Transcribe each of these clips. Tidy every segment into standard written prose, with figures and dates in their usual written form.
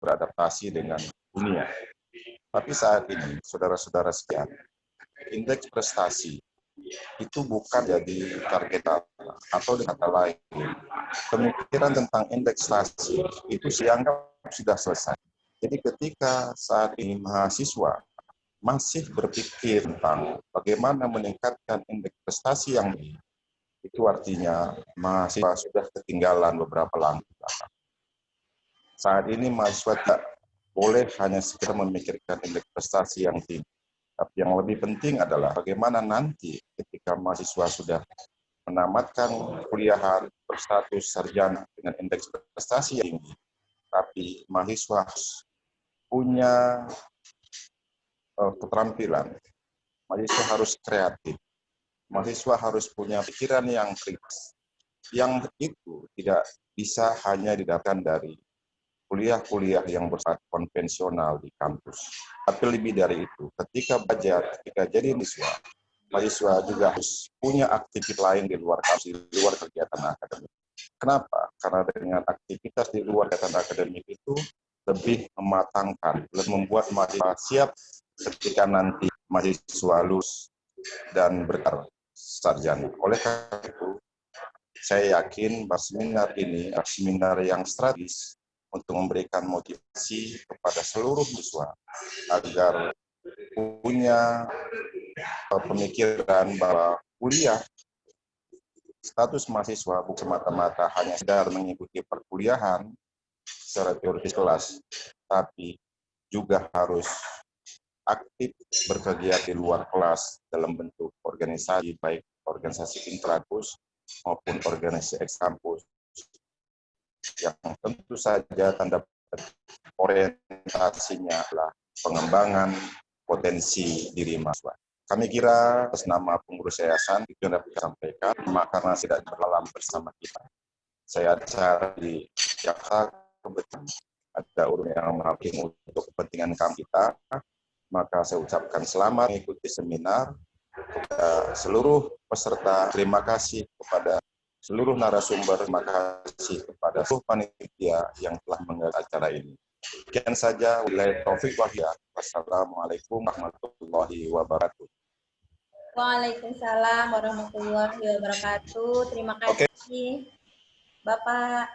beradaptasi dengan dunia. Tapi saat ini, saudara-saudara sekalian, indeks prestasi itu bukan jadi target atau dengan kata lain, pemikiran tentang indeks prestasi itu dianggap sudah selesai. Jadi ketika saat ini mahasiswa masih berpikir tentang bagaimana meningkatkan indeks prestasi yang tinggi, itu artinya mahasiswa sudah ketinggalan beberapa langkah. Saat ini mahasiswa tidak boleh hanya sekedar memikirkan indeks prestasi yang tinggi. Tapi yang lebih penting adalah bagaimana nanti ketika mahasiswa sudah menamatkan kuliahan berstatus sarjana dengan indeks prestasi yang tinggi, tapi mahasiswa punya keterampilan, mahasiswa harus kreatif, mahasiswa harus punya pikiran yang kritis. Yang itu tidak bisa hanya didapatkan dari kuliah-kuliah yang bersifat konvensional di kampus. Tapi lebih dari itu, ketika belajar, ketika jadi mahasiswa juga harus punya aktivitas lain di luar kampus, di luar kegiatan akademik. Kenapa? Karena dengan aktivitas di luar kegiatan akademik itu lebih mematangkan, lebih membuat mahasiswa siap ketika nanti mahasiswa lulus dan berkarir sarjana. Oleh karena itu, saya yakin bahwa seminar ini adalah seminar yang strategis untuk memberikan motivasi kepada seluruh siswa agar punya pemikiran bahwa kuliah, status mahasiswa bukan semata-mata hanya sekedar mengikuti perkuliahan secara teoritis kelas, tapi juga harus aktif berkegiatan di luar kelas dalam bentuk organisasi, baik organisasi intrakampus maupun organisasi ekskampus, yang tentu saja tanda orientasinya adalah pengembangan potensi diri mahasiswa. Kami kira atas nama pengurus yayasan itu yang dapat disampaikan, karena tidak berlalam bersama kita. Saya cari Jakarta kebetulan ada urun yang menghakim untuk kepentingan kami kita, maka saya ucapkan selamat mengikuti seminar kepada seluruh peserta. Terima kasih kepada seluruh narasumber, terima kasih kepada seluruh panitia yang telah menggelar acara ini. Sekian saja, wabillahi taufiq wal hidayah. Wassalamualaikum warahmatullahi wabarakatuh. Waalaikumsalam warahmatullahi wabarakatuh. Terima kasih, Bapak.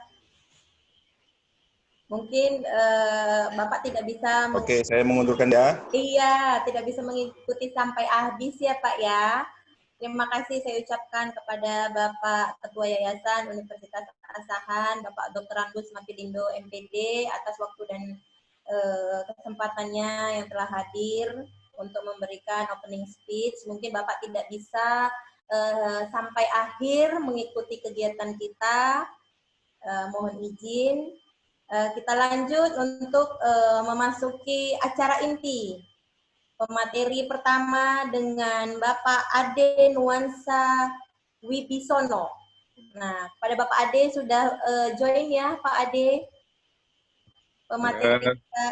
Mungkin Bapak tidak bisa. Oke, saya mengundurkan ya. Iya, tidak bisa mengikuti sampai habis ya, Pak ya. Terima kasih saya ucapkan kepada Bapak Ketua Yayasan Universitas Asahan, Bapak Dr. Randus Mapilindo, MPD, atas waktu dan kesempatannya yang telah hadir untuk memberikan opening speech. Mungkin Bapak tidak bisa sampai akhir mengikuti kegiatan kita, mohon izin. Kita lanjut untuk memasuki acara inti. Pemateri pertama dengan Bapak Ade Nuansa Wibisono. Nah, pada Bapak Ade sudah join ya, Pak Ade. Pemateri kita,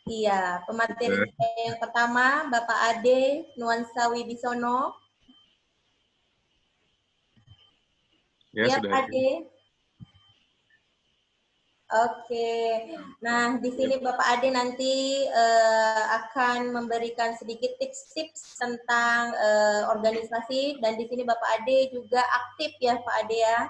iya, pemateri kita yang pertama Bapak Ade Nuansa Wibisono. Ya, Pak Ade. Oke, nah di sini Bapak Ade nanti akan memberikan sedikit tips-tips tentang organisasi, dan di sini Bapak Ade juga aktif ya Pak Ade ya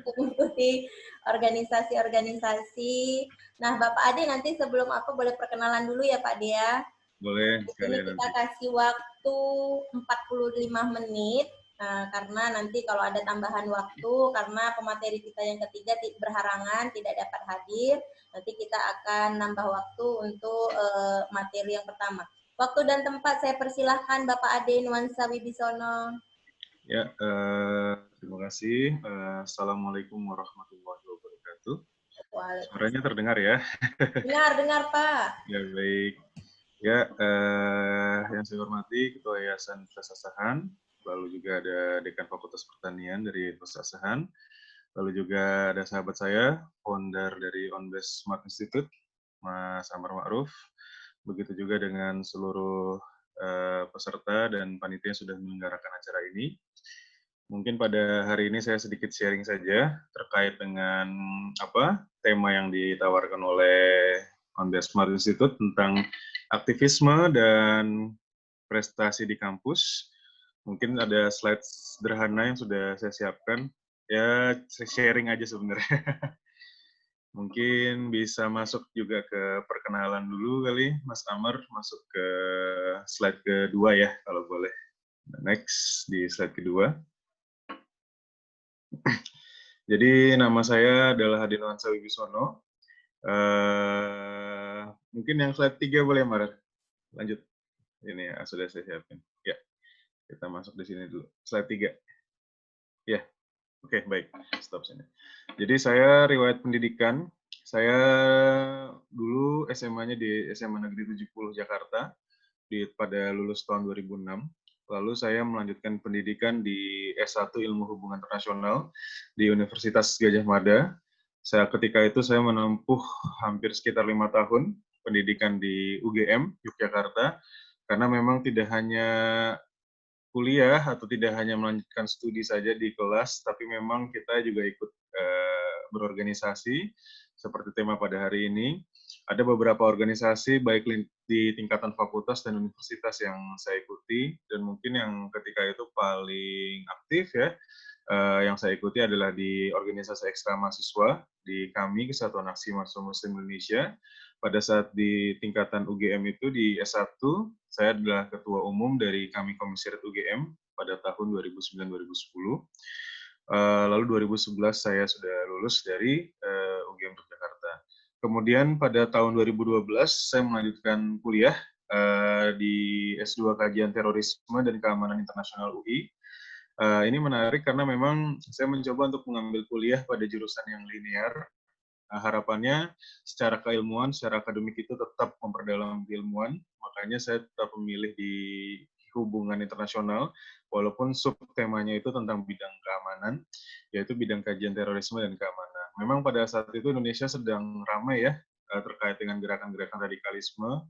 untuk mengikuti organisasi-organisasi. Nah Bapak Ade nanti sebelum aku boleh perkenalan dulu ya Pak Ade ya. Boleh. Di sini kita kasih waktu 45 menit. Karena nanti kalau ada tambahan waktu, karena pemateri kita yang ketiga berhalangan tidak dapat hadir, nanti kita akan nambah waktu untuk materi yang pertama. Waktu dan tempat saya persilahkan Bapak Ade Nuansa Wibisono. Ya, terima kasih. Assalamualaikum warahmatullahi wabarakatuh. Suaranya terdengar ya? Dengar Pak. Ya, baik. Ya, yang saya hormati Ketua Yayasan Universitas Asahan, lalu juga ada Dekan Fakultas Pertanian dari Universitas Asahan, lalu juga ada sahabat saya, founder dari Onbase Smart Institute, Mas Amar Ma'ruf, begitu juga dengan seluruh peserta dan panitia yang sudah menyelenggarakan acara ini. Mungkin pada hari ini saya sedikit sharing saja terkait dengan tema yang ditawarkan oleh On The Smart Institute tentang aktivisme dan prestasi di kampus. Mungkin ada slide sederhana yang sudah saya siapkan. Ya, sharing aja sebenarnya. Mungkin bisa masuk juga ke perkenalan dulu kali, Mas Amar, masuk ke slide kedua ya, kalau boleh. Next, di slide kedua. Jadi nama saya adalah Hadi Nuansa Wibisono. Mungkin yang slide 3 boleh, Mar? Lanjut. Ini ya, sudah saya siapin. Ya, kita masuk di sini dulu. Slide 3. Ya, oke, baik. Stop sini. Jadi saya riwayat pendidikan. Saya dulu SMA-nya di SMA Negeri 70 Jakarta pada lulus tahun 2006. Lalu saya melanjutkan pendidikan di S1 Ilmu Hubungan Internasional di Universitas Gadjah Mada. Ketika itu saya menempuh hampir sekitar 5 tahun pendidikan di UGM, Yogyakarta, karena memang tidak hanya kuliah atau tidak hanya melanjutkan studi saja di kelas, tapi memang kita juga ikut berorganisasi, seperti tema pada hari ini. Ada beberapa organisasi, baik di tingkatan fakultas dan universitas yang saya ikuti, dan mungkin yang ketika itu paling aktif ya, yang saya ikuti adalah di organisasi ekstra mahasiswa, di kami, Kesatuan Aksi Mahasiswa Muslim Indonesia. Pada saat di tingkatan UGM itu, di S1, saya adalah ketua umum dari kami Komisariat UGM pada tahun 2009-2010. Lalu 2011 saya sudah lulus dari UGM Yogyakarta. Kemudian pada tahun 2012 saya melanjutkan kuliah di S2 Kajian Terorisme dan Keamanan Internasional UI. Ini menarik karena memang saya mencoba untuk mengambil kuliah pada jurusan yang linear. Harapannya secara keilmuan, secara akademik itu tetap memperdalam keilmuan, makanya saya tetap memilih di hubungan internasional, walaupun subtemanya itu tentang bidang keamanan, yaitu bidang kajian terorisme dan keamanan. Memang pada saat itu Indonesia sedang ramai ya, terkait dengan gerakan-gerakan radikalisme.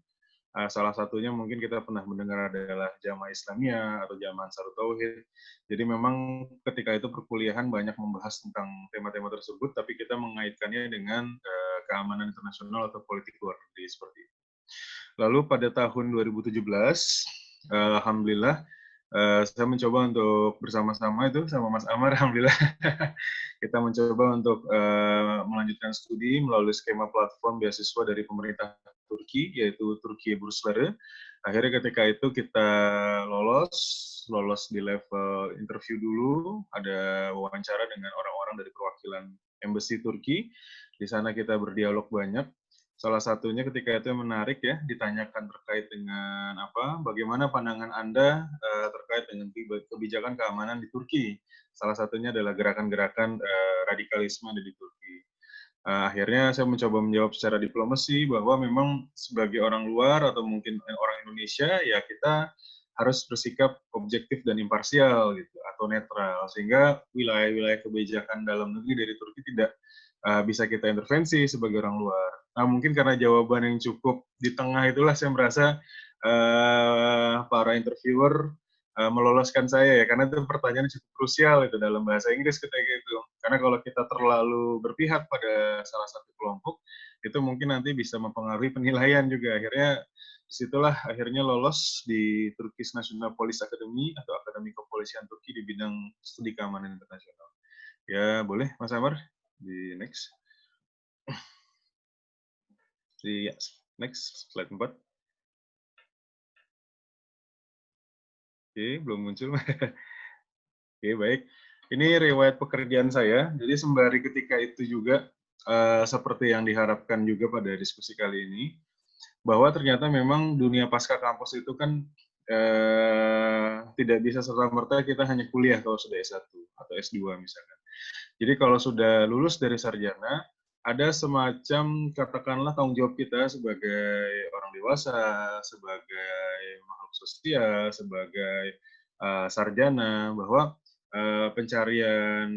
Salah satunya mungkin kita pernah mendengar adalah Jamaah Islamiyah atau Jamaah Ansarut Tauhid. Jadi memang ketika itu perkuliahan banyak membahas tentang tema-tema tersebut, tapi kita mengaitkannya dengan keamanan internasional atau politik luar negeri seperti itu. Lalu pada tahun 2017, alhamdulillah saya mencoba untuk bersama-sama itu sama Mas Amar, alhamdulillah kita mencoba untuk melanjutkan studi melalui skema platform beasiswa dari pemerintah Turki, yaitu Turki Bursları. Akhirnya ketika itu kita lolos di level interview dulu, ada wawancara dengan orang-orang dari perwakilan Embassy Turki. Di sana kita berdialog banyak. Salah satunya ketika itu yang menarik ya, ditanyakan terkait dengan bagaimana pandangan Anda terkait dengan kebijakan keamanan di Turki. Salah satunya adalah gerakan-gerakan radikalisme ada di Turki. Akhirnya saya mencoba menjawab secara diplomasi bahwa memang sebagai orang luar atau mungkin orang Indonesia ya kita harus bersikap objektif dan imparsial gitu atau netral, sehingga wilayah-wilayah kebijakan dalam negeri dari Turki tidak bisa kita intervensi sebagai orang luar. Nah, mungkin karena jawaban yang cukup di tengah itulah saya merasa para interviewer meloloskan saya ya, karena itu pertanyaan cukup krusial itu dalam bahasa Inggris ketika itu. Karena kalau kita terlalu berpihak pada salah satu kelompok, itu mungkin nanti bisa mempengaruhi penilaian juga. Akhirnya disitulah akhirnya lolos di Turkish National Police Academy atau Akademi Kepolisian Turki di bidang studi keamanan internasional. Ya, boleh Mas Amar di next. Di next slide 4. Oke, belum muncul. Oke, baik. Ini riwayat pekerjaan saya. Jadi sembari ketika itu juga seperti yang diharapkan juga pada diskusi kali ini, bahwa ternyata memang dunia pasca kampus itu kan tidak bisa serta-merta kita hanya kuliah kalau sudah S1 atau S2 misalkan. Jadi kalau sudah lulus dari sarjana, ada semacam katakanlah tanggung jawab kita sebagai orang dewasa, sebagai makhluk sosial, sebagai sarjana, bahwa pencarian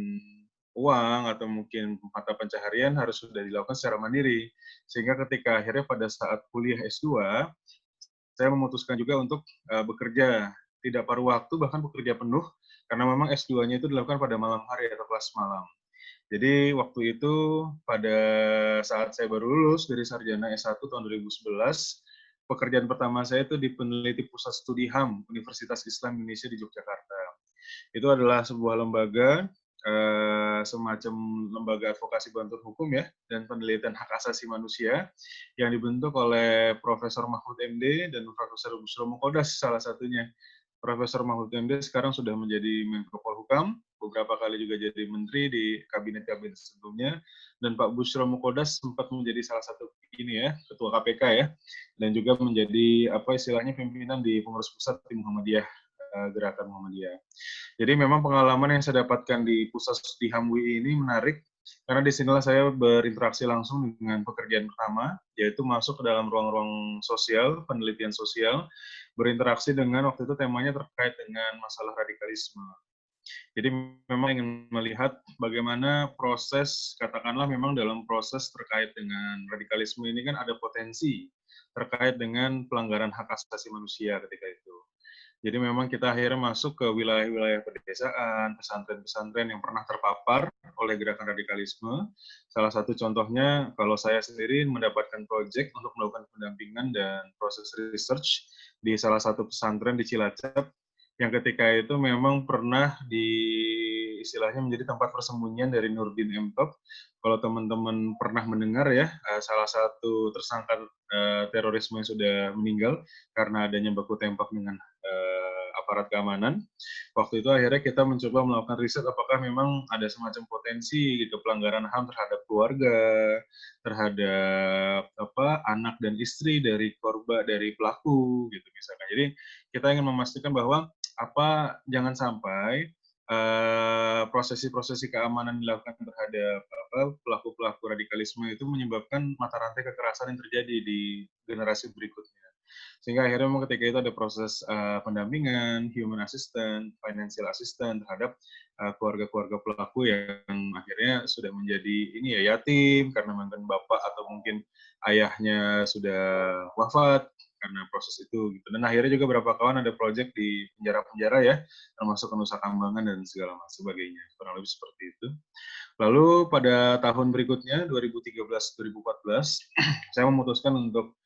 uang atau mungkin mata pencaharian harus sudah dilakukan secara mandiri. Sehingga ketika akhirnya pada saat kuliah S2, saya memutuskan juga untuk bekerja tidak paruh waktu, bahkan bekerja penuh karena memang S2-nya itu dilakukan pada malam hari atau kelas malam. Jadi waktu itu pada saat saya baru lulus dari sarjana S1 tahun 2011, pekerjaan pertama saya itu di peneliti pusat studi HAM Universitas Islam Indonesia di Yogyakarta. Itu adalah sebuah lembaga, semacam lembaga advokasi bantuan hukum ya, dan penelitian hak asasi manusia yang dibentuk oleh Profesor Mahfud MD dan Profesor Bushro Mukodas salah satunya. Profesor Mahfud MD sekarang sudah menjadi Menko Polhukam, beberapa kali juga jadi menteri di kabinet-kabinet sebelumnya, dan Pak Bushro Mukodas sempat menjadi salah satu ini ya, ketua KPK ya, dan juga menjadi apa istilahnya pimpinan di pengurus pusat di Muhammadiyah, Gerakan Muhammadiyah. Jadi memang pengalaman yang saya dapatkan di pusat studi HAMWI ini menarik, karena disinilah saya berinteraksi langsung dengan pekerjaan pertama, yaitu masuk ke dalam ruang-ruang sosial, penelitian sosial, berinteraksi dengan waktu itu temanya terkait dengan masalah radikalisme. Jadi memang ingin melihat bagaimana proses, katakanlah memang dalam proses terkait dengan radikalisme ini kan ada potensi terkait dengan pelanggaran hak asasi manusia ketika itu. Jadi memang kita akhirnya masuk ke wilayah-wilayah pedesaan, pesantren-pesantren yang pernah terpapar oleh gerakan radikalisme. Salah satu contohnya, kalau saya sendiri mendapatkan proyek untuk melakukan pendampingan dan proses research di salah satu pesantren di Cilacap, yang ketika itu memang pernah di istilahnya menjadi tempat persembunyian dari Nurdin M. Top. Kalau teman-teman pernah mendengar ya, salah satu tersangka terorisme yang sudah meninggal karena adanya baku tembak dengan aparat keamanan. Waktu itu akhirnya kita mencoba melakukan riset apakah memang ada semacam potensi gitu pelanggaran HAM terhadap keluarga, terhadap anak dan istri dari korban dari pelaku gitu misalkan. Jadi kita ingin memastikan bahwa jangan sampai prosesi-prosesi keamanan dilakukan terhadap pelaku-pelaku radikalisme itu menyebabkan mata rantai kekerasan yang terjadi di generasi berikutnya. Sehingga akhirnya memang ketika itu ada proses pendampingan, human assistant, financial assistant terhadap keluarga-keluarga pelaku yang akhirnya sudah menjadi ini ya yatim karena mungkin bapak atau mungkin ayahnya sudah wafat karena proses itu gitu. Dan akhirnya juga beberapa kawan ada proyek di penjara-penjara ya, termasuk Nusa Kambangan dan segala macam sebagainya. Kurang lebih seperti itu. Lalu pada tahun berikutnya 2013-2014 saya memutuskan untuk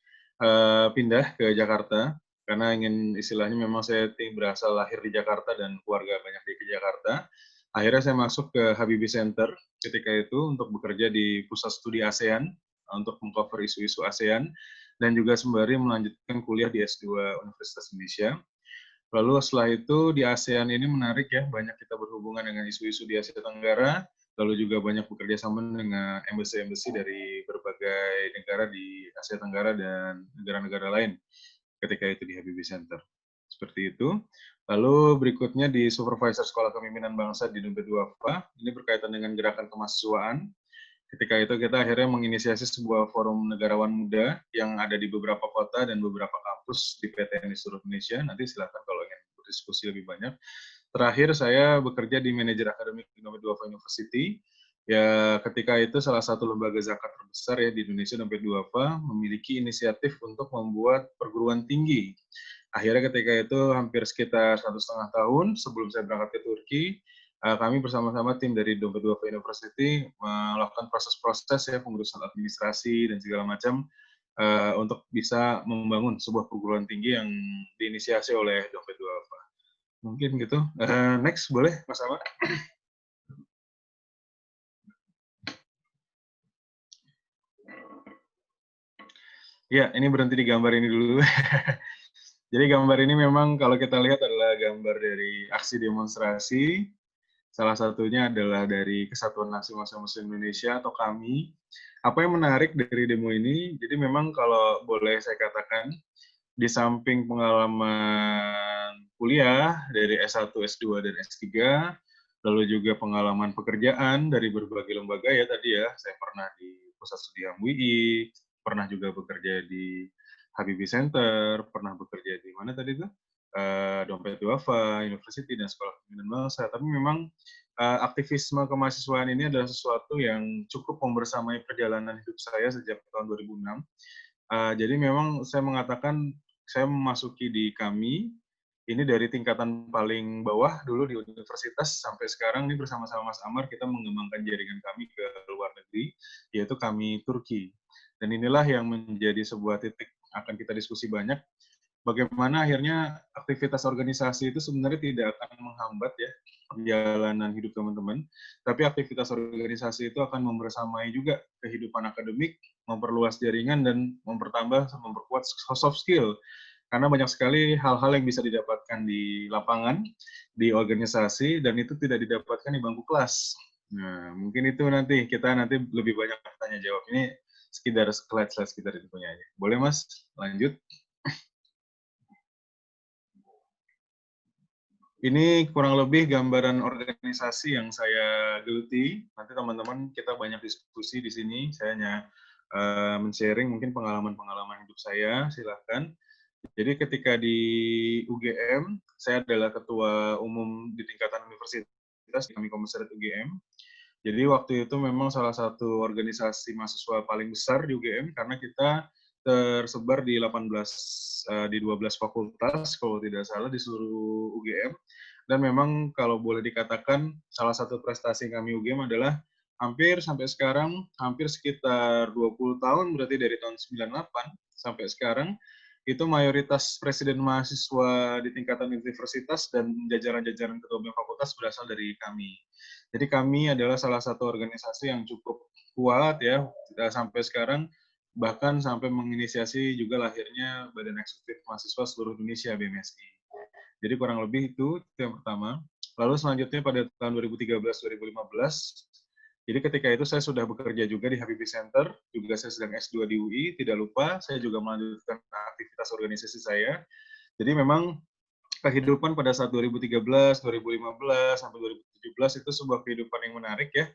pindah ke Jakarta karena ingin istilahnya memang saya berasal lahir di Jakarta dan keluarga banyak di Jakarta. Akhirnya saya masuk ke Habibie Center ketika itu untuk bekerja di pusat studi ASEAN untuk mengcover isu-isu ASEAN dan juga sembari melanjutkan kuliah di S2 Universitas Indonesia. Lalu setelah itu di ASEAN ini menarik ya, banyak kita berhubungan dengan isu-isu di Asia Tenggara, lalu juga banyak bekerja sama dengan embassy-embassy dari berbagai negara di Asia Tenggara dan negara-negara lain ketika itu di Habibie Center. Seperti itu. Lalu berikutnya di Supervisor Sekolah Kepemimpinan Bangsa di Dompet Duafa, ini berkaitan dengan gerakan kemahasiswaan. Ketika itu kita akhirnya menginisiasi sebuah forum negarawan muda yang ada di beberapa kota dan beberapa kampus di PTN di seluruh Indonesia. Nanti silakan kalau ingin berdiskusi lebih banyak. Terakhir saya bekerja di manajer akademik di Dompet Duafa University. Ya, ketika itu salah satu lembaga zakat terbesar ya di Indonesia, Dompet Duafa, memiliki inisiatif untuk membuat perguruan tinggi. Akhirnya ketika itu hampir sekitar 1,5 tahun sebelum saya berangkat ke Turki, kami bersama-sama tim dari Dompet Duafa University melakukan proses-proses ya pengurusan administrasi dan segala macam untuk bisa membangun sebuah perguruan tinggi yang diinisiasi oleh Dompet Duafa. Mungkin gitu. Next boleh Mas Ahmad. Ya, ini berhenti di gambar ini dulu. Jadi gambar ini memang kalau kita lihat adalah gambar dari aksi demonstrasi. Salah satunya adalah dari Kesatuan Aksi Mahasiswa Muslim Indonesia atau KAMI. Apa yang menarik dari demo ini, jadi memang kalau boleh saya katakan, di samping pengalaman kuliah dari S1, S2, dan S3, lalu juga pengalaman pekerjaan dari berbagai lembaga ya tadi ya, saya pernah di Pusat Studi HAMWI, pernah juga bekerja di Habibie Center, pernah bekerja di mana tadi tuh? Dompet Duafa, University, dan Sekolah Kepemimpinan Bangsa. Tapi memang aktivisme kemahasiswaan ini adalah sesuatu yang cukup membersamai perjalanan hidup saya sejak tahun 2006. Jadi memang saya mengatakan saya memasuki di KAMI Ini dari tingkatan paling bawah dulu di universitas sampai sekarang ini bersama-sama Mas Amar kita mengembangkan jaringan kami ke luar negeri, yaitu kami Turki. Dan inilah yang menjadi sebuah titik akan kita diskusi banyak. Bagaimana akhirnya aktivitas organisasi itu sebenarnya tidak akan menghambat ya perjalanan hidup teman-teman, tapi aktivitas organisasi itu akan membersamai juga kehidupan akademik, memperluas jaringan dan memperkuat soft skill. Karena banyak sekali hal-hal yang bisa didapatkan di lapangan, di organisasi, dan itu tidak didapatkan di bangku kelas. Nah, mungkin itu kita lebih banyak tanya jawab. Ini sekedar slide-slide sekitar itu punya aja. Boleh Mas, lanjut. Ini kurang lebih gambaran organisasi yang saya geluti. Nanti teman-teman kita banyak diskusi di sini. Saya hanya men-sharing mungkin pengalaman-pengalaman hidup saya. Silahkan. Jadi ketika di UGM, saya adalah ketua umum di tingkatan universitas, kami Komisariat UGM. Jadi waktu itu memang salah satu organisasi mahasiswa paling besar di UGM karena kita tersebar di 12 fakultas kalau tidak salah di seluruh UGM. Dan memang kalau boleh dikatakan salah satu prestasi kami UGM adalah hampir sampai sekarang, hampir sekitar 20 tahun, berarti dari tahun 98 sampai sekarang, itu mayoritas presiden mahasiswa di tingkatan universitas dan jajaran-jajaran ketua BEM fakultas berasal dari kami. Jadi kami adalah salah satu organisasi yang cukup kuat ya sampai sekarang, bahkan sampai menginisiasi juga lahirnya Badan Eksekutif Mahasiswa Seluruh Indonesia BMSI. Jadi kurang lebih itu yang pertama. Lalu selanjutnya pada tahun 2013-2015, jadi ketika itu saya sudah bekerja juga di Habibie Center, juga saya sedang S2 di UI, tidak lupa saya juga melanjutkan aktivitas organisasi saya. Jadi memang kehidupan pada saat 2013, 2015, sampai 2017 itu sebuah kehidupan yang menarik ya.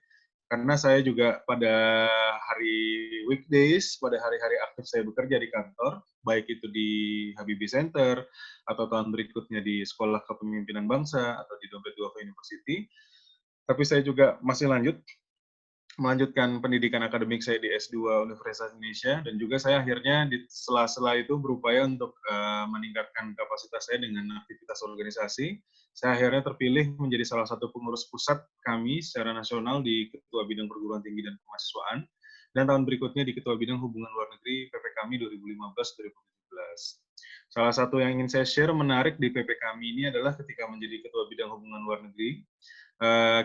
Karena saya juga pada hari weekdays, pada hari-hari aktif saya bekerja di kantor, baik itu di Habibie Center, atau tahun berikutnya di Sekolah Kepemimpinan Bangsa, atau di Dompet Duafa University. Tapi saya juga masih melanjutkan pendidikan akademik saya di S2 Universitas Indonesia, dan juga saya akhirnya di sela-sela itu berupaya untuk meningkatkan kapasitas saya dengan aktivitas organisasi. Saya akhirnya terpilih menjadi salah satu pengurus pusat kami secara nasional di Ketua Bidang Perguruan Tinggi dan Kemahasiswaan, dan tahun berikutnya di Ketua Bidang Hubungan Luar Negeri PP kami 2015-2017. Salah satu yang ingin saya share menarik di PP kami ini adalah ketika menjadi Ketua Bidang Hubungan Luar Negeri,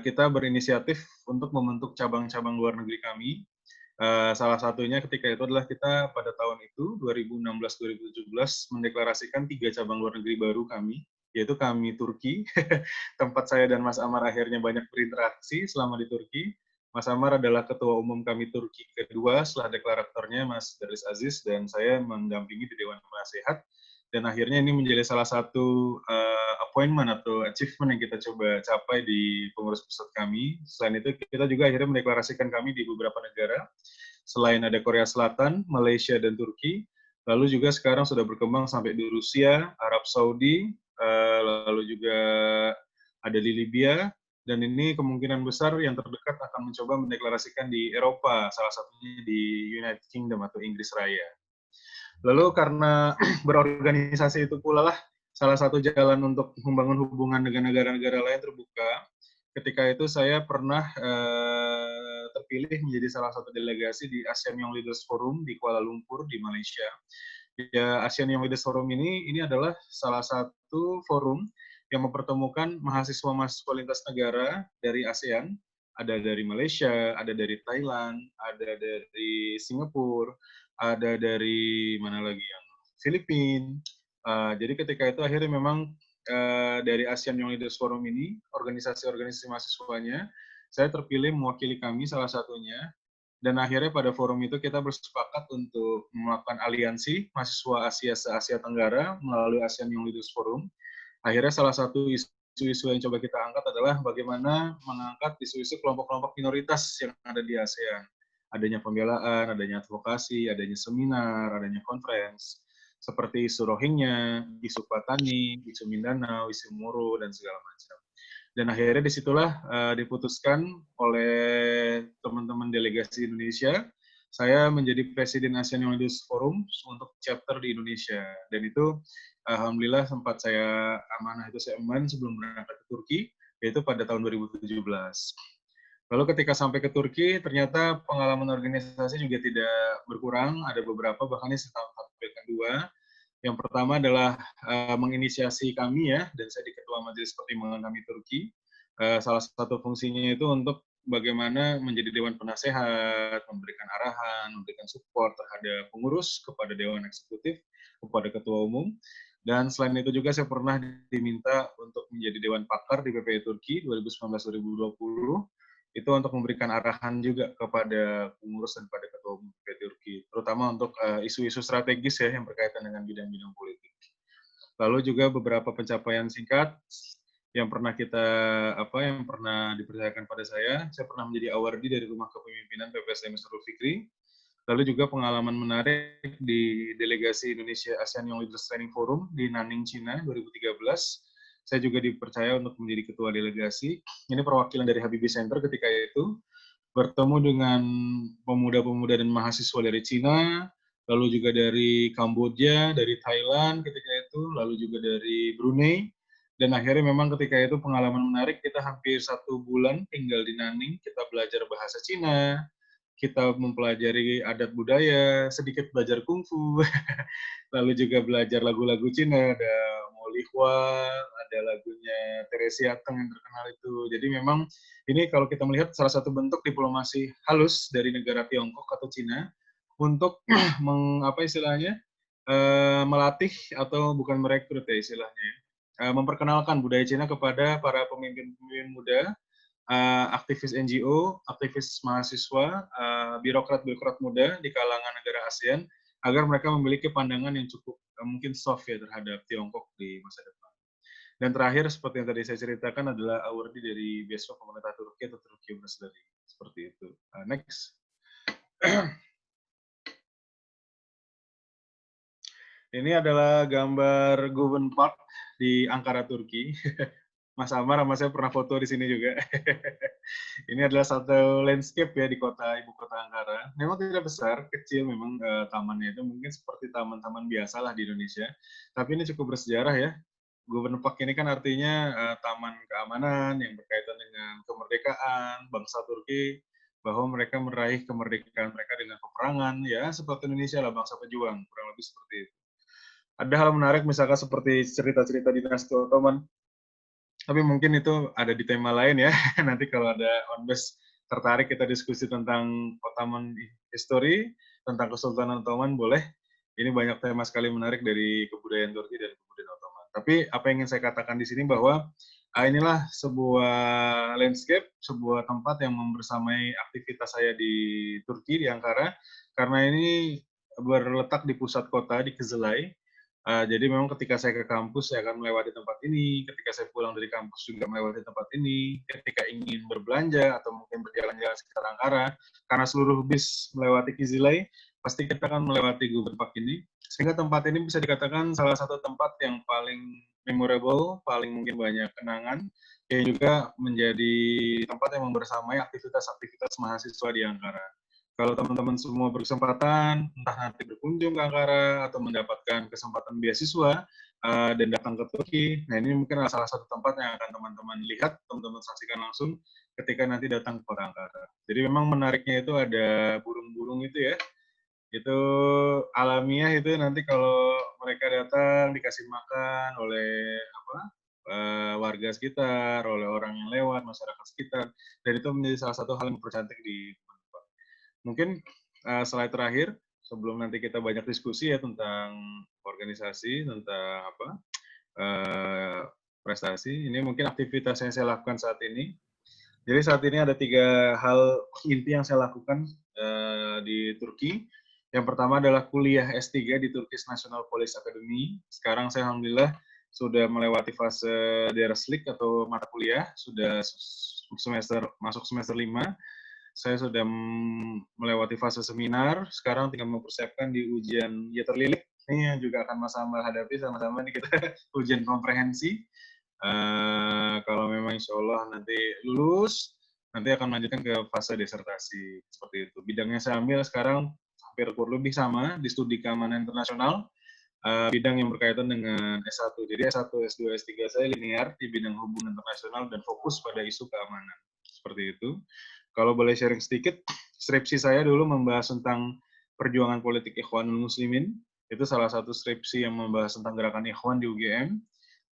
kita berinisiatif untuk membentuk cabang-cabang luar negeri kami. Salah satunya ketika itu adalah kita pada tahun itu, 2016-2017, mendeklarasikan 3 cabang luar negeri baru kami, yaitu kami Turki, tempat saya dan Mas Amar akhirnya banyak berinteraksi selama di Turki. Mas Amar adalah ketua umum kami Turki kedua setelah deklaratornya Mas Daris Aziz, dan saya mendampingi di Dewan Penasehat. Dan akhirnya ini menjadi salah satu appointment atau achievement yang kita coba capai di pengurus pusat kami. Selain itu, kita juga akhirnya mendeklarasikan kami di beberapa negara. Selain ada Korea Selatan, Malaysia, dan Turki, lalu juga sekarang sudah berkembang sampai di Rusia, Arab Saudi, lalu juga ada di Libya, dan ini kemungkinan besar yang terdekat akan mencoba mendeklarasikan di Eropa, salah satunya di United Kingdom atau Inggris Raya. Lalu karena berorganisasi itu pula lah salah satu jalan untuk membangun hubungan dengan negara-negara lain terbuka. Ketika itu saya pernah terpilih menjadi salah satu delegasi di ASEAN Young Leaders Forum di Kuala Lumpur di Malaysia. Ya, ASEAN Young Leaders Forum ini adalah salah satu forum yang mempertemukan mahasiswa-mahasiswa lintas negara dari ASEAN. Ada dari Malaysia, ada dari Thailand, ada dari Singapura, ada dari mana lagi yang Filipina. Jadi ketika itu akhirnya memang dari ASEAN Young Leaders Forum ini, organisasi-organisasi mahasiswanya, saya terpilih mewakili kami salah satunya, dan akhirnya pada forum itu kita bersepakat untuk melakukan aliansi mahasiswa Asia se-Asia Tenggara melalui ASEAN Young Leaders Forum. Akhirnya salah satu isu-isu yang coba kita angkat adalah bagaimana mengangkat isu-isu kelompok-kelompok minoritas yang ada di ASEAN. Adanya pembelaan, adanya advokasi, adanya seminar, adanya conference, seperti isu Rohingya, isu Patani, isu Mindanao, isu Moro, dan segala macam. Dan akhirnya disitulah diputuskan oleh teman-teman delegasi Indonesia saya menjadi Presiden ASEAN Young Leaders Forum untuk chapter di Indonesia. Dan itu alhamdulillah sempat saya amanah itu saya emban sebelum berangkat ke Turki, yaitu pada tahun 2017. Lalu ketika sampai ke Turki, ternyata pengalaman organisasi juga tidak berkurang, ada beberapa, bahkan ini saya tampilkan dua. Yang pertama adalah menginisiasi kami ya, dan saya di Ketua Majelis Pertimbangan kami Turki. Salah satu fungsinya itu untuk bagaimana menjadi Dewan Penasehat, memberikan arahan, memberikan support terhadap pengurus, kepada Dewan Eksekutif, kepada Ketua Umum. Dan selain itu juga saya pernah diminta untuk menjadi Dewan Pakar di PPI Turki 2019-2020, itu untuk memberikan arahan juga kepada pengurus dan pada Ketua Umum PPI Turki, terutama untuk isu-isu strategis ya yang berkaitan dengan bidang-bidang politik. Lalu juga beberapa pencapaian singkat yang pernah dipercayakan pada saya pernah menjadi awardee dari Rumah Kepemimpinan PPSDM Nurul Fikri. Lalu juga pengalaman menarik di delegasi Indonesia ASEAN Young Leaders Training Forum di Nanning, Cina 2013. Saya juga dipercaya untuk menjadi ketua delegasi. Ini perwakilan dari Habibie Center ketika itu, bertemu dengan pemuda-pemuda dan mahasiswa dari Cina, lalu juga dari Kamboja, dari Thailand ketika itu, lalu juga dari Brunei. Dan akhirnya memang ketika itu pengalaman menarik, kita hampir 1 bulan tinggal di Nanning, kita belajar bahasa Cina, kita mempelajari adat budaya, sedikit belajar kungfu, lalu juga belajar lagu-lagu Cina, ada Mo Li Hua, ada lagunya Teresia Teng yang terkenal itu. Jadi memang ini kalau kita melihat salah satu bentuk diplomasi halus dari negara Tiongkok atau Cina untuk melatih atau bukan merekrut ya istilahnya, memperkenalkan budaya Cina kepada para pemimpin-pemimpin muda, aktivis NGO, aktivis mahasiswa, birokrat-birokrat muda di kalangan negara ASEAN, agar mereka memiliki pandangan yang cukup mungkin soft ya terhadap Tiongkok di masa depan. Dan terakhir, seperti yang tadi saya ceritakan, adalah awardee dari beasiswa pemerintah Turki atau Turki Bursary. Seperti itu. Next. Ini adalah gambar Govan Park di Ankara, Turki. Mas Amar sama saya pernah foto di sini juga. Ini adalah satu landscape ya di ibu kota Ankara. Memang tidak besar, kecil memang tamannya itu mungkin seperti taman-taman biasa lah di Indonesia. Tapi ini cukup bersejarah ya. Govan Park ini kan artinya taman keamanan yang berkaitan dengan kemerdekaan bangsa Turki, bahwa mereka meraih kemerdekaan mereka dengan peperangan, ya seperti Indonesia lah, bangsa pejuang, kurang lebih seperti itu. Ada hal menarik misalkan seperti cerita-cerita dinasti Ottoman, tapi mungkin itu ada di tema lain ya. Nanti kalau ada onbes tertarik kita diskusi tentang Ottoman history, tentang Kesultanan Ottoman, boleh. Ini banyak tema sekali menarik dari kebudayaan Turki dan kebudayaan Ottoman. Tapi apa yang ingin saya katakan di sini bahwa inilah sebuah landscape, sebuah tempat yang membersamai aktivitas saya di Turki, di Ankara, karena ini berletak di pusat kota, di Kızılay. Jadi memang ketika saya ke kampus, saya akan melewati tempat ini. Ketika saya pulang dari kampus juga melewati tempat ini. Ketika ingin berbelanja atau mungkin berjalan-jalan sekitar Ankara, karena seluruh bis melewati Kızılay, pasti kita akan melewati Govan Park ini. Sehingga tempat ini bisa dikatakan salah satu tempat yang paling memorable, paling mungkin banyak kenangan, yang juga menjadi tempat yang membersamai aktivitas-aktivitas mahasiswa di Ankara. Kalau teman-teman semua berkesempatan, entah nanti berkunjung ke Ankara atau mendapatkan kesempatan beasiswa dan datang ke Turki, nah ini mungkin salah satu tempat yang akan teman-teman lihat, teman-teman saksikan langsung ketika nanti datang ke kota Ankara. Jadi memang menariknya itu ada burung-burung itu ya, itu alamiah itu nanti kalau mereka datang dikasih makan oleh warga sekitar, oleh orang yang lewat, masyarakat sekitar, dan itu menjadi salah satu hal yang mempercantik di mungkin slide terakhir sebelum nanti kita banyak diskusi ya tentang organisasi, tentang prestasi. Ini mungkin aktivitas yang saya lakukan saat ini. Jadi saat ini ada 3 hal inti yang saya lakukan di Turki. Yang pertama adalah kuliah S3 di Turkish National Police Academy. Sekarang saya alhamdulillah sudah melewati fase derslik atau mata kuliah, sudah masuk semester 5. Saya sudah melewati fase seminar, sekarang tinggal mempersiapkan di ujian ya terlilit, ini yang juga akan Mas Amal hadapi sama-sama nih kita, ujian komprehensi. Kalau memang insya Allah nanti lulus, nanti akan melanjutkan ke fase disertasi, seperti itu. Bidang yang saya ambil sekarang hampir kurang lebih sama, di studi keamanan internasional, bidang yang berkaitan dengan S1. Jadi S1, S2, S3 saya linear di bidang hubungan internasional dan fokus pada isu keamanan. Seperti itu. Kalau boleh sharing sedikit, skripsi saya dulu membahas tentang perjuangan politik Ikhwanul Muslimin. Itu salah satu skripsi yang membahas tentang gerakan Ikhwan di UGM.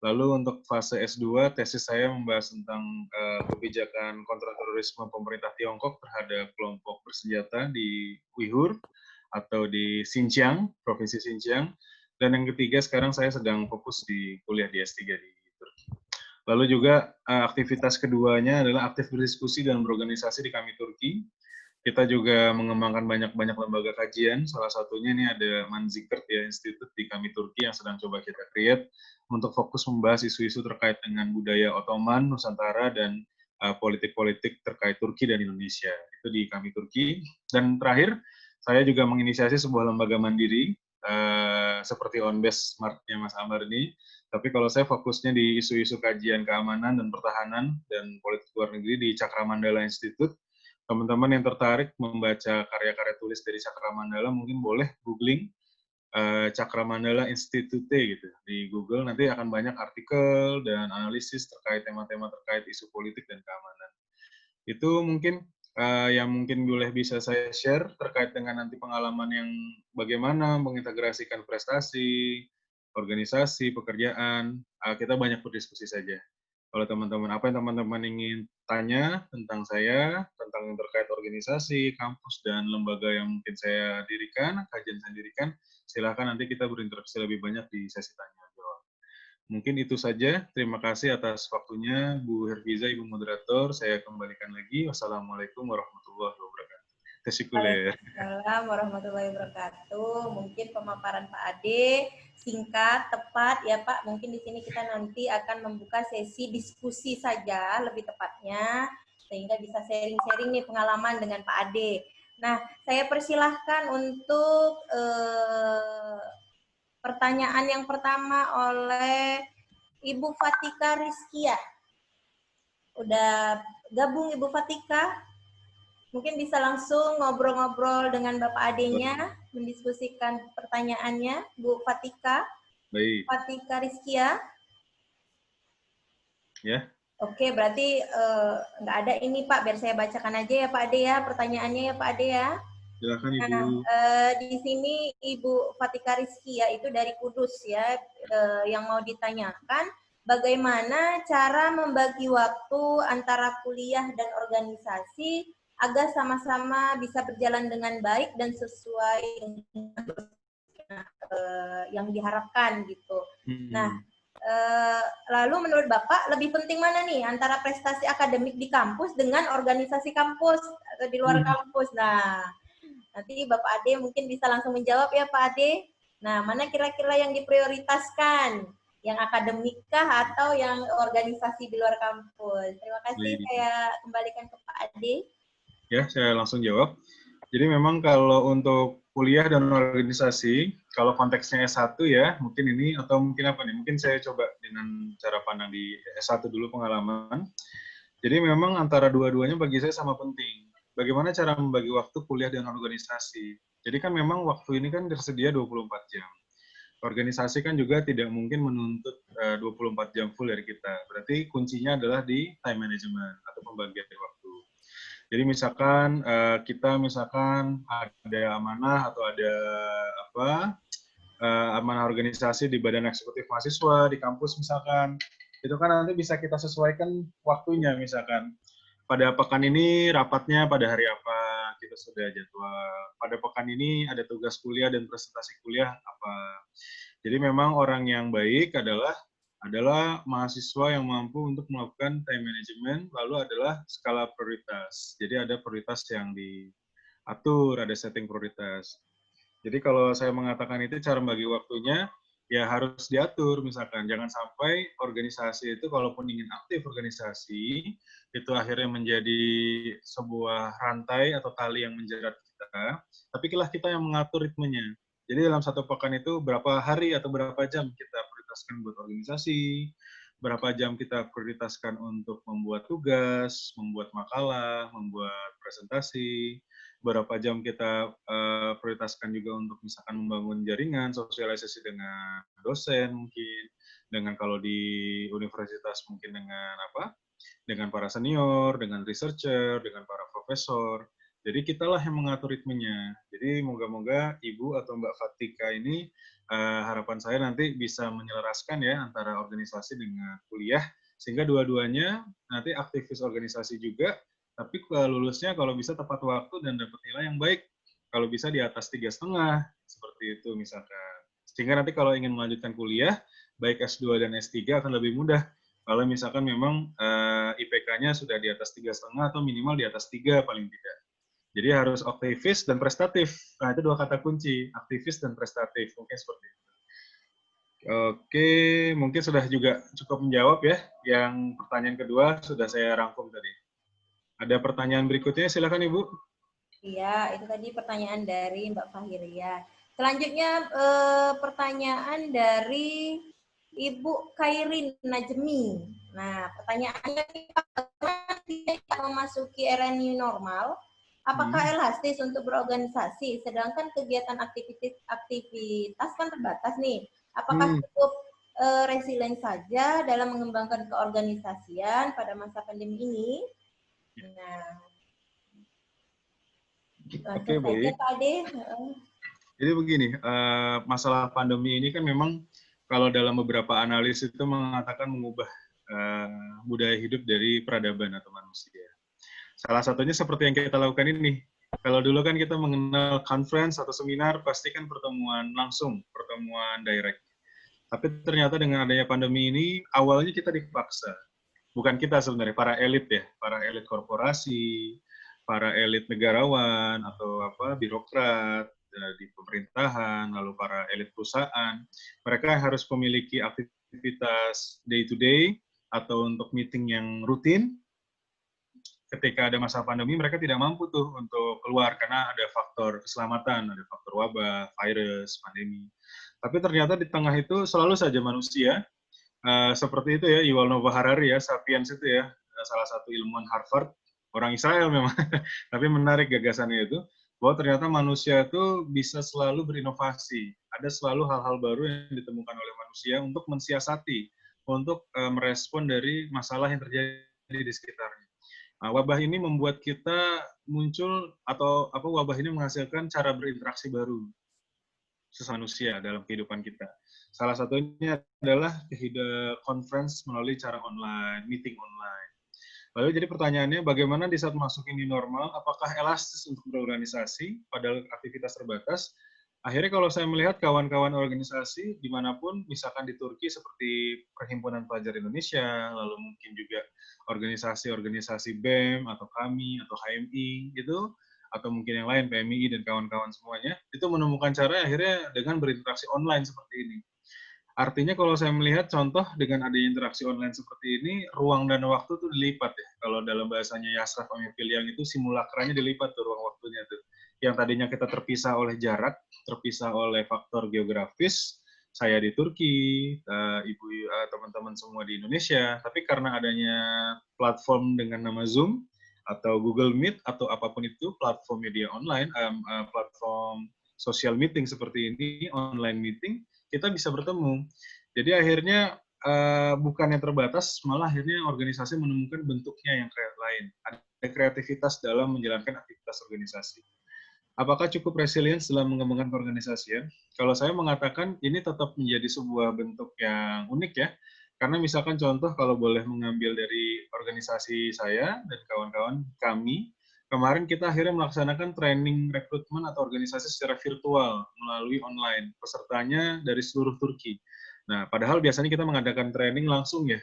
Lalu untuk fase S2, tesis saya membahas tentang kebijakan kontraterorisme pemerintah Tiongkok terhadap kelompok bersenjata di Uighur atau di Xinjiang, Provinsi Xinjiang. Dan yang ketiga, sekarang saya sedang fokus di kuliah di S3 di Turki. Lalu juga aktivitas keduanya adalah aktif berdiskusi dan berorganisasi di kami Turki. Kita juga mengembangkan banyak-banyak lembaga kajian, salah satunya ini ada Manzikert ya, Institute di kami Turki yang sedang coba kita create untuk fokus membahas isu-isu terkait dengan budaya Ottoman, Nusantara, dan politik-politik terkait Turki dan Indonesia. Itu di kami Turki. Dan terakhir, saya juga menginisiasi sebuah lembaga mandiri, seperti Onbase Smart-nya Mas Amar ini. Tapi kalau saya fokusnya di isu-isu kajian keamanan dan pertahanan dan politik luar negeri di Cakramandala Institute. Teman-teman yang tertarik membaca karya-karya tulis dari Cakramandala mungkin boleh googling Cakramandala Institute gitu di Google, nanti akan banyak artikel dan analisis terkait tema-tema terkait isu politik dan keamanan. Itu mungkin yang mungkin boleh bisa saya share terkait dengan nanti pengalaman yang bagaimana mengintegrasikan prestasi, organisasi, pekerjaan. Kita banyak berdiskusi saja. Kalau teman-teman, apa yang teman-teman ingin tanya tentang saya, tentang yang terkait organisasi, kampus, dan lembaga yang mungkin saya dirikan, kajian saya dirikan, silakan nanti kita berinteraksi lebih banyak di sesi tanya jawab. Mungkin itu saja. Terima kasih atas waktunya, Bu Herfiza, Ibu Moderator. Saya kembalikan lagi. Wassalamualaikum warahmatullahi wabarakatuh. Teşekkürler. Waalaikumsalam warahmatullahi wabarakatuh. Mungkin pemaparan Pak Ade singkat, tepat ya Pak. Mungkin di sini kita nanti akan membuka sesi diskusi saja lebih tepatnya, sehingga bisa sharing-sharing nih pengalaman dengan Pak Ade. Nah, saya persilahkan untuk pertanyaan yang pertama oleh Ibu Fatika Rizkia. Udah gabung Ibu Fatika? Mungkin bisa langsung ngobrol-ngobrol dengan Bapak adenya, mendiskusikan pertanyaannya, Bu Fatika. Baik. Fatika Rizkia. Ya. Oke, berarti nggak ada ini Pak, biar saya bacakan aja ya Pak Ade ya, pertanyaannya ya Pak Ade ya. Silakan Ibu. Nah, di sini Ibu Fatika Rizkia itu dari Kudus ya, yang mau ditanyakan, bagaimana cara membagi waktu antara kuliah dan organisasi agar sama-sama bisa berjalan dengan baik dan sesuai dengan yang diharapkan gitu. Nah, lalu menurut Bapak lebih penting mana nih antara prestasi akademik di kampus dengan organisasi kampus atau di luar kampus? Nah, nanti Bapak Ade mungkin bisa langsung menjawab ya Pak Ade. Nah, mana kira-kira yang diprioritaskan? Yang akademik kah atau yang organisasi di luar kampus? Terima kasih, saya kembalikan ke Pak Ade. Ya, saya langsung jawab. Jadi memang kalau untuk kuliah dan organisasi, kalau konteksnya S1 ya, mungkin ini, atau mungkin apa nih, mungkin saya coba dengan cara pandang di S1 dulu pengalaman. Jadi memang antara dua-duanya bagi saya sama penting. Bagaimana cara membagi waktu kuliah dan organisasi? Jadi kan memang waktu ini kan tersedia 24 jam. Organisasi kan juga tidak mungkin menuntut 24 jam full dari kita. Berarti kuncinya adalah di time management atau pembagian waktu. Jadi misalkan kita misalkan ada amanah atau ada amanah organisasi di badan eksekutif mahasiswa di kampus misalkan, itu kan nanti bisa kita sesuaikan waktunya, misalkan pada pekan ini rapatnya pada hari apa, kita sudah jadwal. Pada pekan ini ada tugas kuliah dan presentasi kuliah apa. Jadi memang orang yang baik adalah mahasiswa yang mampu untuk melakukan time management, lalu adalah skala prioritas. Jadi ada prioritas yang diatur, ada setting prioritas. Jadi kalau saya mengatakan itu cara bagi waktunya, ya harus diatur, misalkan. Jangan sampai organisasi itu, kalaupun ingin aktif organisasi, itu akhirnya menjadi sebuah rantai atau tali yang menjerat kita, tapi kita yang mengatur ritmenya. Jadi dalam satu pekan itu berapa hari atau berapa jam kita prioritaskan buat organisasi, berapa jam kita prioritaskan untuk membuat tugas, membuat makalah, membuat presentasi, berapa jam kita prioritaskan juga untuk misalkan membangun jaringan, sosialisasi dengan dosen mungkin, dengan kalau di universitas mungkin dengan apa? Dengan para senior, dengan researcher, dengan para profesor. Jadi kitalah yang mengatur ritmenya. Jadi moga-moga Ibu atau Mbak Fatika ini harapan saya nanti bisa menyelaraskan ya antara organisasi dengan kuliah, sehingga dua-duanya nanti aktivis organisasi juga, tapi lulusnya kalau bisa tepat waktu dan dapat nilai yang baik. Kalau bisa di atas 3,5, seperti itu misalkan. Sehingga nanti kalau ingin melanjutkan kuliah, baik S2 dan S3 akan lebih mudah. Kalau misalkan memang IPK-nya sudah di atas 3,5 atau minimal di atas 3 paling tidak. Jadi harus aktivis dan prestatif. Nah, itu dua kata kunci, aktivis dan prestatif. Mungkin seperti itu. Oke, mungkin sudah juga cukup menjawab ya. Yang pertanyaan kedua sudah saya rangkum tadi. Ada pertanyaan berikutnya, silakan Ibu. Iya, itu tadi pertanyaan dari Mbak Fahiria. Selanjutnya pertanyaan dari Ibu Kairin Najmi. Nah, pertanyaannya kita memasuki era new normal, apakah elastis untuk berorganisasi? Sedangkan kegiatan aktivitas kan terbatas nih. Apakah cukup resilient saja dalam mengembangkan keorganisasian pada masa pandemi ini? Nah, Oke, baik. Jadi begini, masalah pandemi ini kan memang kalau dalam beberapa analis itu mengatakan mengubah budaya hidup dari peradaban atau manusia. Salah satunya seperti yang kita lakukan ini. Kalau dulu kan kita mengenal conference atau seminar, pasti kan pertemuan langsung, pertemuan direct. Tapi ternyata dengan adanya pandemi ini, awalnya kita dipaksa. Bukan kita sebenarnya, para elit ya, para elit korporasi, para elit negarawan atau birokrat di pemerintahan, lalu para elit perusahaan, mereka harus memiliki aktivitas day to day atau untuk meeting yang rutin. Ketika ada masa pandemi, mereka tidak mampu tuh untuk keluar karena ada faktor keselamatan, ada faktor wabah, virus, pandemi. Tapi ternyata di tengah itu selalu saja manusia, seperti itu ya, Yuval Noah Harari ya, Sapiens itu ya, salah satu ilmuwan Harvard, orang Israel memang, tapi menarik gagasannya itu, bahwa ternyata manusia itu bisa selalu berinovasi, ada selalu hal-hal baru yang ditemukan oleh manusia untuk mensiasati, untuk merespon dari masalah yang terjadi di sekitarnya. Nah, wabah ini membuat kita muncul atau wabah ini menghasilkan cara berinteraksi baru sesama manusia dalam kehidupan kita. Salah satunya adalah conference melalui cara online, meeting online. Lalu jadi pertanyaannya, bagaimana di saat masuk ini normal, apakah elastis untuk berorganisasi pada aktivitas terbatas? Akhirnya kalau saya melihat kawan-kawan organisasi dimanapun, misalkan di Turki seperti Perhimpunan Pelajar Indonesia, lalu mungkin juga organisasi-organisasi BEM atau kami atau HMI gitu, atau mungkin yang lain PMI dan kawan-kawan semuanya, itu menemukan cara akhirnya dengan berinteraksi online seperti ini. Artinya kalau saya melihat contoh dengan adanya interaksi online seperti ini, ruang dan waktu itu dilipat ya. Kalau dalam bahasanya Yasraf Amifiliang itu simulakranya dilipat tuh ruang waktunya tuh. Yang tadinya kita terpisah oleh jarak, terpisah oleh faktor geografis, saya di Turki, teman-teman semua di Indonesia, tapi karena adanya platform dengan nama Zoom, atau Google Meet, atau apapun itu, platform media online, platform social meeting seperti ini, online meeting, kita bisa bertemu. Jadi akhirnya bukan yang terbatas, malah akhirnya organisasi menemukan bentuknya yang lain. Ada kreativitas dalam menjalankan aktivitas organisasi. Apakah cukup resilient dalam mengembangkan keorganisasian? Kalau saya mengatakan ini tetap menjadi sebuah bentuk yang unik ya, karena misalkan contoh kalau boleh mengambil dari organisasi saya dan kawan-kawan kami, kemarin kita akhirnya melaksanakan training rekrutmen atau organisasi secara virtual melalui online. Pesertanya dari seluruh Turki. Nah, padahal biasanya kita mengadakan training langsung ya,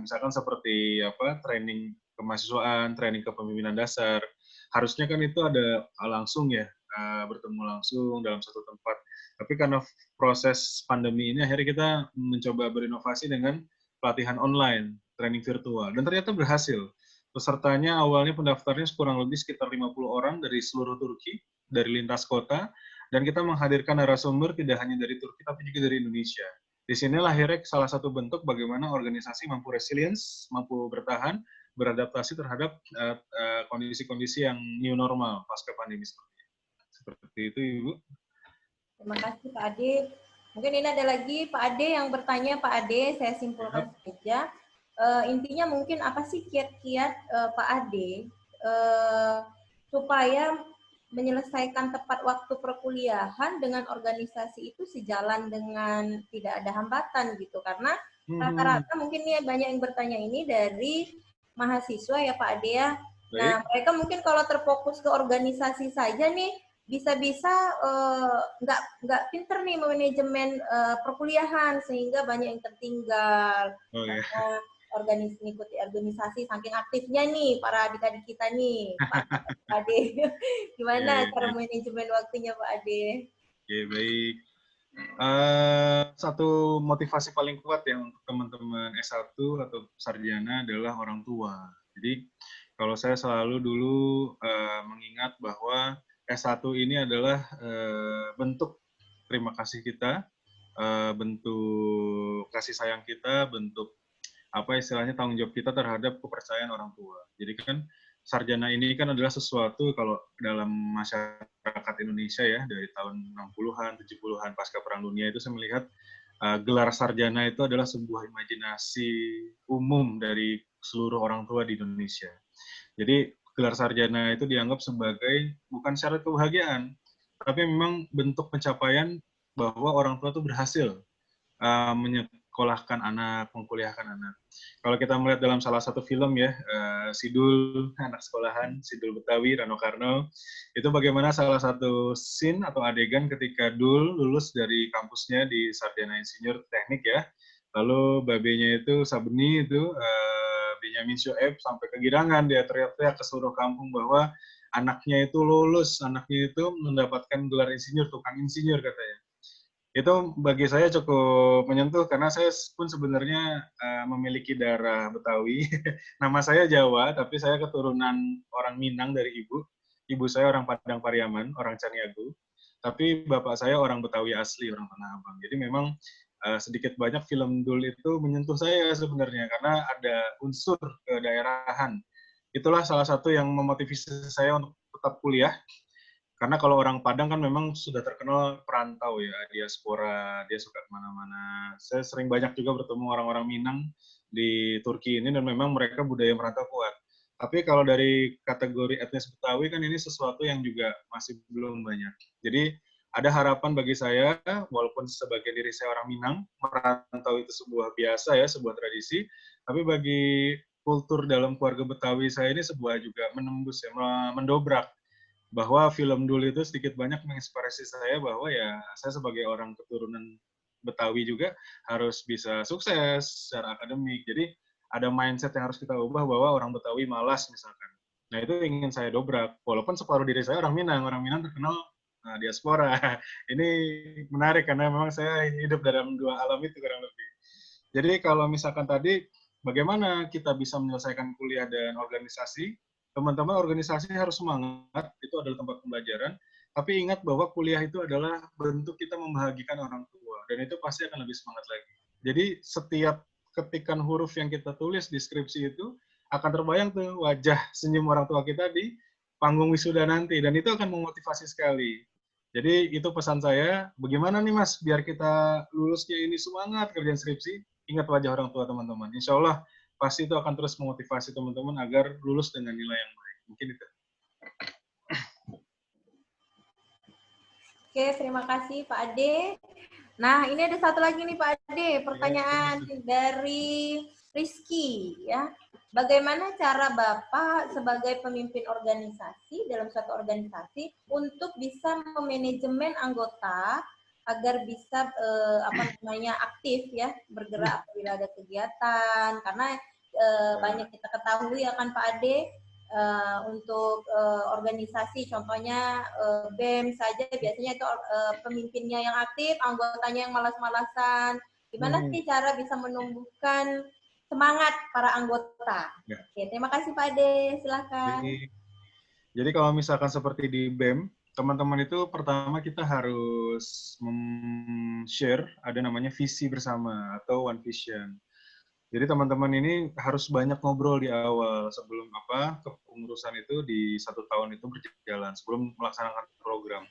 misalkan seperti training kemahasiswaan, training kepemimpinan dasar. Harusnya kan itu ada langsung ya, bertemu langsung dalam satu tempat. Tapi karena proses pandemi ini akhirnya kita mencoba berinovasi dengan pelatihan online, training virtual. Dan ternyata berhasil. Pesertanya awalnya pendaftarnya kurang lebih sekitar 50 orang dari seluruh Turki, dari lintas kota, dan kita menghadirkan narasumber tidak hanya dari Turki, tapi juga dari Indonesia. Di sini lahirnya salah satu bentuk bagaimana organisasi mampu resilience, mampu bertahan, beradaptasi terhadap kondisi-kondisi yang new normal pasca pandemi seperti itu, Ibu. Terima kasih Pak Ade. Mungkin ini ada lagi Pak Ade yang bertanya, Pak Ade, saya simpulkan saja. Intinya mungkin apa sih kiat-kiat Pak Ade supaya menyelesaikan tepat waktu perkuliahan dengan organisasi itu sejalan dengan tidak ada hambatan gitu. Karena rata-rata mungkin nih banyak yang bertanya ini dari mahasiswa ya Pak Ade ya. Nah, mereka mungkin kalau terfokus ke organisasi saja nih bisa-bisa nggak pinter nih manajemen perkuliahan sehingga banyak yang tertinggal. Mengikuti organisasi saking aktifnya nih para adik-adik kita nih, Pak Ade. Gimana cara manajemen waktunya Pak Ade? Oke, baik. Satu motivasi paling kuat ya untuk teman-teman S1 atau sarjana adalah orang tua. Jadi kalau saya selalu dulu mengingat bahwa S1 ini adalah bentuk terima kasih kita, bentuk kasih sayang kita, bentuk apa istilahnya tanggung jawab kita terhadap kepercayaan orang tua. Jadi kan sarjana ini kan adalah sesuatu kalau dalam masyarakat Indonesia ya dari tahun 60-an, 70-an pasca Perang Dunia itu saya melihat gelar sarjana itu adalah sebuah imajinasi umum dari seluruh orang tua di Indonesia. Jadi gelar sarjana itu dianggap sebagai bukan syarat kebahagiaan, tapi memang bentuk pencapaian bahwa orang tua itu berhasil menyekolahkan anak, mengkuliahkan anak. Kalau kita melihat dalam salah satu film ya, Sidul, anak sekolahan, Sidul Betawi, Rano Karno, itu bagaimana salah satu scene atau adegan ketika Dul lulus dari kampusnya di Sarjana Insinyur Teknik ya, lalu babenya itu Sabeni itu, Benyamin Shoaib sampai kegirangan, dia teriak-teriak ke seluruh kampung bahwa anaknya itu lulus, anaknya itu mendapatkan gelar insinyur, tukang insinyur katanya. Itu bagi saya cukup menyentuh karena saya pun sebenarnya memiliki darah Betawi. Nama saya Jawa, tapi saya keturunan orang Minang dari ibu. Ibu saya orang Padang Pariaman, orang Caniago. Tapi bapak saya orang Betawi asli, orang Tanah Abang. Jadi memang sedikit banyak film Dul itu menyentuh saya sebenarnya karena ada unsur kedaerahan. Itulah salah satu yang memotivasi saya untuk tetap kuliah. Karena kalau orang Padang kan memang sudah terkenal perantau ya, diaspora, dia suka kemana-mana. Saya sering banyak juga bertemu orang-orang Minang di Turki ini, dan memang mereka budaya merantau kuat. Tapi kalau dari kategori etnis Betawi kan ini sesuatu yang juga masih belum banyak. Jadi ada harapan bagi saya, walaupun sebagai diri saya orang Minang, merantau itu sebuah biasa ya, sebuah tradisi, tapi bagi kultur dalam keluarga Betawi saya ini sebuah juga menembus ya, mendobrak bahwa film Dul itu sedikit banyak menginspirasi saya bahwa ya saya sebagai orang keturunan Betawi juga harus bisa sukses secara akademik. Jadi ada mindset yang harus kita ubah bahwa orang Betawi malas misalkan. Nah itu ingin saya dobrak. Walaupun separuh diri saya orang Minang terkenal diaspora. Ini menarik karena memang saya hidup dalam dua alam itu kurang lebih. Jadi kalau misalkan tadi bagaimana kita bisa menyelesaikan kuliah dan organisasi, teman-teman organisasi harus semangat, itu adalah tempat pembelajaran, tapi ingat bahwa kuliah itu adalah bentuk kita membahagikan orang tua, dan itu pasti akan lebih semangat lagi. Jadi setiap ketikan huruf yang kita tulis di skripsi itu, akan terbayang tuh wajah senyum orang tua kita di panggung wisuda nanti, dan itu akan memotivasi sekali. Jadi itu pesan saya, bagaimana nih Mas, biar kita lulusnya ini semangat kerjaan skripsi, ingat wajah orang tua teman-teman. Insya Allah pasti itu akan terus memotivasi teman-teman agar lulus dengan nilai yang baik. Mungkin itu. Oke, terima kasih Pak Ade. Nah, ini ada satu lagi nih Pak Ade, pertanyaan dari Rizky ya. Bagaimana cara Bapak sebagai pemimpin organisasi dalam suatu organisasi untuk bisa memanajemen anggota agar bisa aktif ya, bergerak apabila ada kegiatan, karena banyak kita ketahui ya kan Pak Ade, untuk organisasi contohnya BEM saja biasanya itu pemimpinnya yang aktif, anggotanya yang malas-malasan. Gimana sih cara bisa menumbuhkan semangat para anggota? Oke, terima kasih Pak Ade, silakan. Jadi kalau misalkan seperti di BEM, teman-teman itu pertama kita harus share ada namanya visi bersama atau one vision. Jadi teman-teman ini harus banyak ngobrol di awal sebelum kepengurusan itu di 1 tahun itu berjalan sebelum melaksanakan program.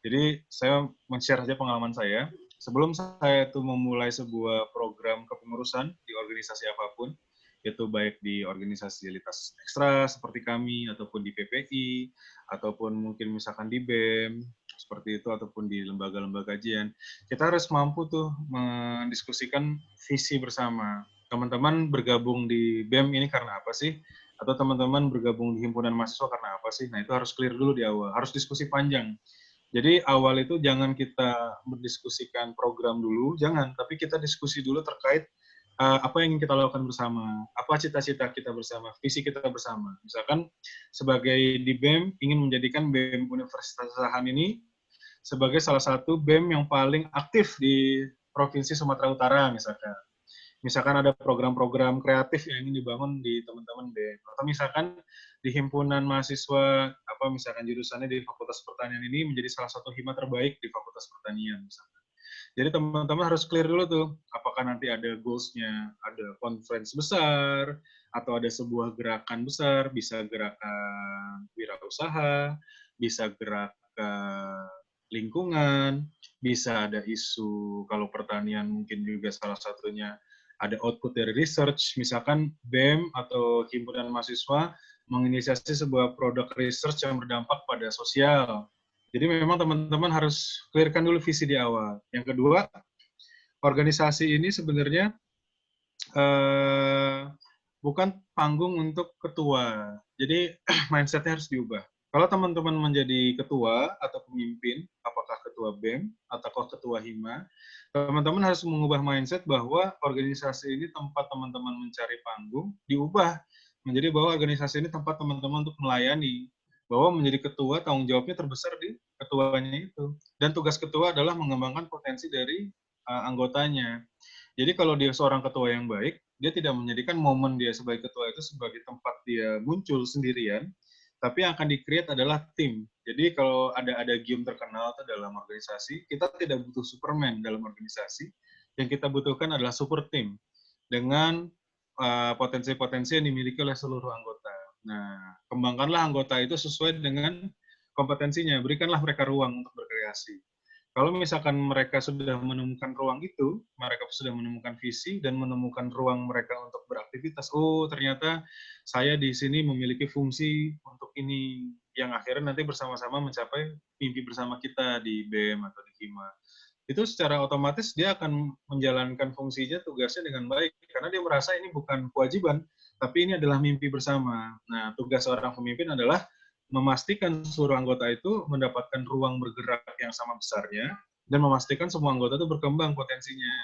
Jadi saya men-share saja pengalaman saya. Sebelum saya itu memulai sebuah program kepengurusan di organisasi apapun, itu baik di organisasi lintas ekstra seperti kami, ataupun di PPI, ataupun mungkin misalkan di BEM, seperti itu, ataupun di lembaga-lembaga kajian, kita harus mampu tuh mendiskusikan visi bersama. Teman-teman bergabung di BEM ini karena apa sih? Atau teman-teman bergabung di himpunan mahasiswa karena apa sih? Nah, itu harus clear dulu di awal, harus diskusi panjang. Jadi awal itu jangan kita berdiskusikan program dulu, jangan, tapi kita diskusi dulu terkait apa yang ingin kita lakukan bersama, apa cita-cita kita bersama, visi kita bersama. Misalkan sebagai di BEM ingin menjadikan BEM Universitas Asahan ini sebagai salah satu BEM yang paling aktif di Provinsi Sumatera Utara misalkan. Misalkan ada program-program kreatif yang ingin dibangun di teman-teman BEM. Atau misalkan di himpunan mahasiswa, misalkan jurusannya di Fakultas Pertanian ini menjadi salah satu hima terbaik di Fakultas Pertanian. Misalkan. Jadi teman-teman harus clear dulu tuh, apakah nanti ada goals-nya, ada conference besar, atau ada sebuah gerakan besar, bisa gerakan wirausaha, bisa gerakan lingkungan, bisa ada isu, kalau pertanian mungkin juga salah satunya ada output dari research, misalkan BEM atau himpunan mahasiswa menginisiasi sebuah produk research yang berdampak pada sosial. Jadi memang teman-teman harus clearkan dulu visi di awal. Yang kedua, organisasi ini sebenarnya bukan panggung untuk ketua. Jadi mindset-nya harus diubah. Kalau teman-teman menjadi ketua atau pemimpin, apakah ketua BEM ataukah ketua hima, teman-teman harus mengubah mindset bahwa organisasi ini tempat teman-teman mencari panggung, diubah menjadi bahwa organisasi ini tempat teman-teman untuk melayani, bahwa menjadi ketua tanggung jawabnya terbesar di ketuanya itu. Dan tugas ketua adalah mengembangkan potensi dari anggotanya. Jadi kalau dia seorang ketua yang baik, dia tidak menjadikan momen dia sebagai ketua itu sebagai tempat dia muncul sendirian, tapi yang akan di-create adalah tim. Jadi kalau ada gium terkenal atau dalam organisasi, kita tidak butuh Superman dalam organisasi, yang kita butuhkan adalah super team dengan potensi-potensi yang dimiliki oleh seluruh anggota. Nah, kembangkanlah anggota itu sesuai dengan kompetensinya, berikanlah mereka ruang untuk berkreasi. Kalau misalkan mereka sudah menemukan ruang itu, mereka sudah menemukan visi dan menemukan ruang mereka untuk beraktivitas. Oh, ternyata saya di sini memiliki fungsi untuk ini, yang akhirnya nanti bersama-sama mencapai mimpi bersama kita di BEM atau di HIMA. Itu secara otomatis dia akan menjalankan fungsinya, tugasnya dengan baik, karena dia merasa ini bukan kewajiban, tapi ini adalah mimpi bersama. Nah, tugas seorang pemimpin adalah memastikan seluruh anggota itu mendapatkan ruang bergerak yang sama besarnya, dan memastikan semua anggota itu berkembang potensinya.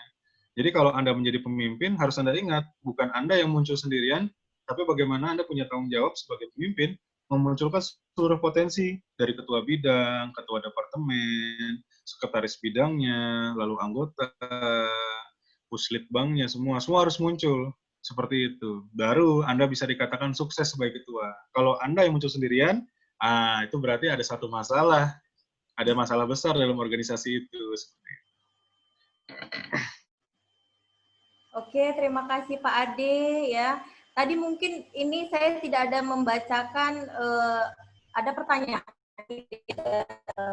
Jadi kalau Anda menjadi pemimpin, harus Anda ingat, bukan Anda yang muncul sendirian, tapi bagaimana Anda punya tanggung jawab sebagai pemimpin, memunculkan seluruh potensi, dari ketua bidang, ketua departemen, sekretaris bidangnya, lalu anggota, puslit banknya, semua harus muncul. Seperti itu. Baru Anda bisa dikatakan sukses sebagai ketua. Kalau Anda yang muncul sendirian, itu berarti ada satu masalah. Ada masalah besar dalam organisasi itu. Oke, terima kasih Pak Ade ya. Tadi mungkin ini saya tidak ada membacakan ada pertanyaan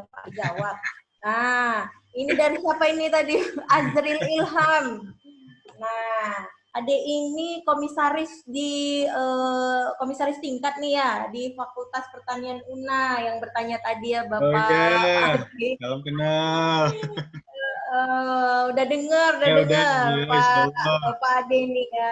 Pak jawab. Nah, ini dari siapa ini tadi? Azril Ilham. Nah, Ade ini komisaris di komisaris tingkat nih ya di Fakultas Pertanian UNA yang bertanya tadi ya Bapak. Oke, salam kenal. Udah dengar Pak Ade nih ya.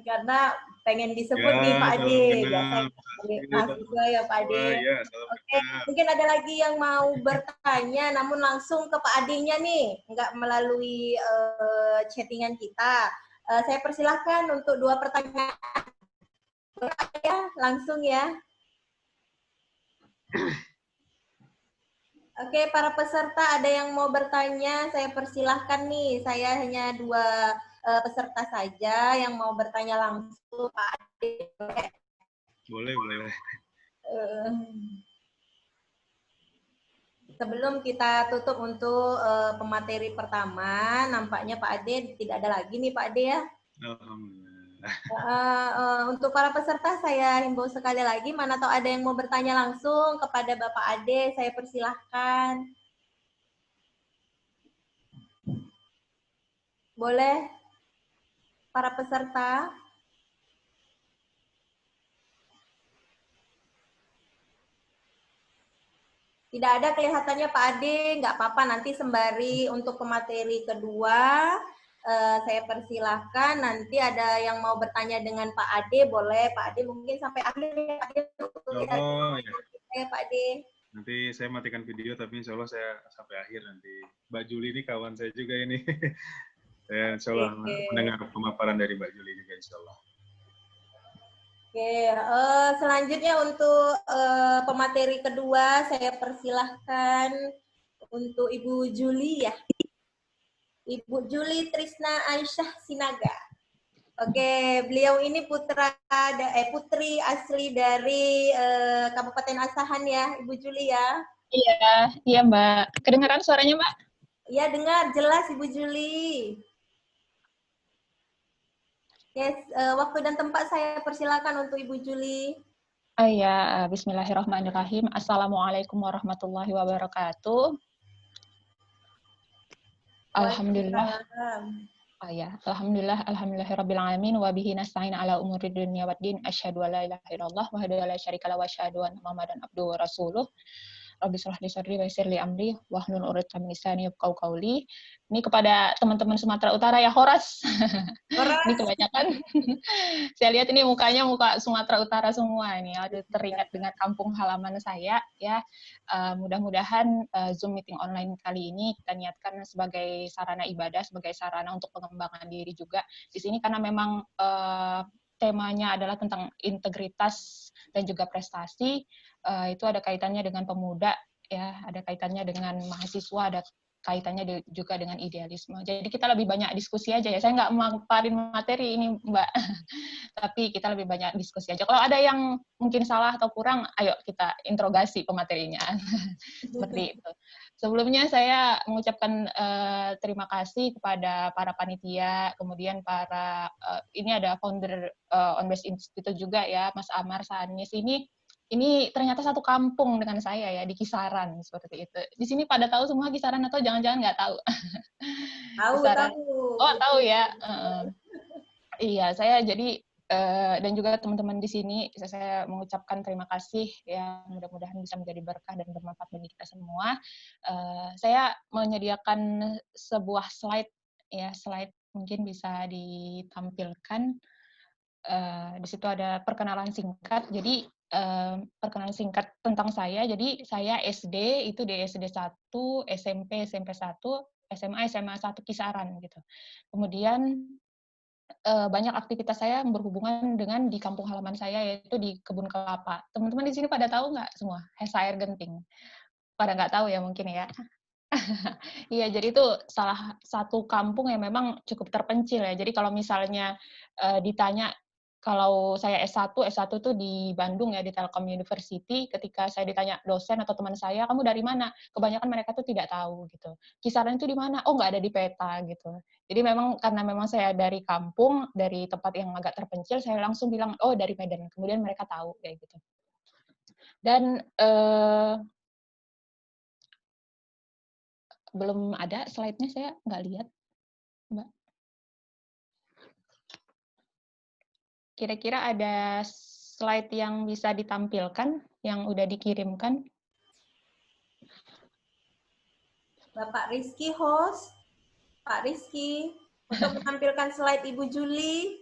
Karena pengen disebut ya, nih Pak Ade. Kenal. Mahasiswa ya Pak Ade. Ya, Oke, mungkin ada lagi yang mau bertanya, namun langsung ke Pak Ade-nya nih, nggak melalui chattingan kita. Saya persilahkan untuk 2 pertanyaan. Ya, langsung ya. Oke, para peserta ada yang mau bertanya, saya persilahkan nih. Saya hanya 2 peserta saja yang mau bertanya langsung, Pak Ade. Boleh. Eh, Sebelum kita tutup untuk pemateri pertama, nampaknya Pak Ade tidak ada lagi nih Pak Ade ya. Alhamdulillah. Untuk para peserta saya himbau sekali lagi, mana tahu ada yang mau bertanya langsung kepada Bapak Ade, saya persilahkan. Boleh para peserta? Tidak ada kelihatannya Pak Ade, nggak apa-apa nanti sembari untuk pemateri kedua, saya persilahkan nanti ada yang mau bertanya dengan Pak Ade, boleh Pak Ade mungkin sampai akhir ya Pak Ade. Oh ya, Pak Ade. nanti saya matikan video, tapi insya Allah saya sampai akhir nanti. Mbak Juli ini kawan saya juga ini. Saya insya Allah mendengar pemaparan dari Mbak Juli juga insya Allah. Oke, selanjutnya untuk pemateri kedua saya persilahkan untuk Ibu Juli ya. Ibu Juli Trisna Aisyah Sinaga. Oke, beliau ini putri asli dari Kabupaten Asahan ya, Ibu Juli ya. Iya Mbak. Kedengaran suaranya Mbak? Iya dengar jelas Ibu Juli. Yes, waktu dan tempat saya persilakan untuk Ibu Juli. Ya, bismillahirrahmanirrahim. Assalamualaikum warahmatullahi wabarakatuh. Alhamdulillah. Alhamdulillahirabbil alamin wa bihi nasta'in ala umuri dunya waddin. Asyhadu an la ilaha illallah wahdahu la syarika lahu wa asyhadu anna Muhammadan abduhu wa rasuluh. Rabbi shrah li sadri wa yassir li amri wahlul 'uqdatam min lisani yafqahu qawli. Ini kepada teman-teman Sumatera Utara ya, Horas. Ini kebanyakan. Saya lihat ini mukanya muka Sumatera Utara semua ini. Aduh, teringat dengan kampung halaman saya ya. Mudah-mudahan Zoom meeting online kali ini kita niatkan sebagai sarana ibadah, sebagai sarana untuk pengembangan diri juga di sini karena memang temanya adalah tentang integritas dan juga prestasi. Itu ada kaitannya dengan pemuda, ya, ada kaitannya dengan mahasiswa, ada kaitannya juga dengan idealisme. Jadi kita lebih banyak diskusi aja ya. Saya nggak memaparin materi ini, Mbak. Tapi kita lebih banyak diskusi aja. Kalau ada yang mungkin salah atau kurang, ayo kita interogasi pematerinya. Seperti itu. Sebelumnya saya mengucapkan terima kasih kepada para panitia, kemudian para ini ada founder On Base Institute juga ya, Mas Amar Sanis ini ternyata satu kampung dengan saya ya, di Kisaran seperti itu. Di sini pada tahu semua Kisaran atau jangan-jangan nggak tahu? Tahu. Oh, tahu ya. Iya, saya jadi dan juga teman-teman di sini saya mengucapkan terima kasih ya, mudah-mudahan bisa menjadi berkah dan bermanfaat bagi kita semua. Saya menyediakan sebuah slide ya, slide mungkin bisa ditampilkan. Di situ ada perkenalan singkat. Jadi perkenalan singkat tentang saya. Jadi saya SD itu di SD 1, SMP 1, SMA 1 Kisaran gitu. Kemudian banyak aktivitas saya berhubungan dengan di kampung halaman saya, yaitu di kebun kelapa. Teman-teman di sini pada tahu nggak semua Hesa Air Genting? Pada nggak tahu ya mungkin ya. Iya, jadi itu salah satu kampung yang memang cukup terpencil ya. Jadi kalau misalnya ditanya, kalau saya S1 tuh di Bandung ya, di Telkom University, ketika saya ditanya dosen atau teman saya, kamu dari mana? Kebanyakan mereka tuh tidak tahu gitu. Kisaran itu di mana? Oh, nggak ada di peta gitu. Jadi memang karena memang saya dari kampung, dari tempat yang agak terpencil, saya langsung bilang, oh dari Medan. Kemudian mereka tahu kayak gitu. Dan belum ada slide-nya, saya nggak lihat, Mbak. Kira-kira ada slide yang bisa ditampilkan, yang udah dikirimkan? Bapak Rizky host. Pak Rizky, untuk menampilkan slide Ibu Juli.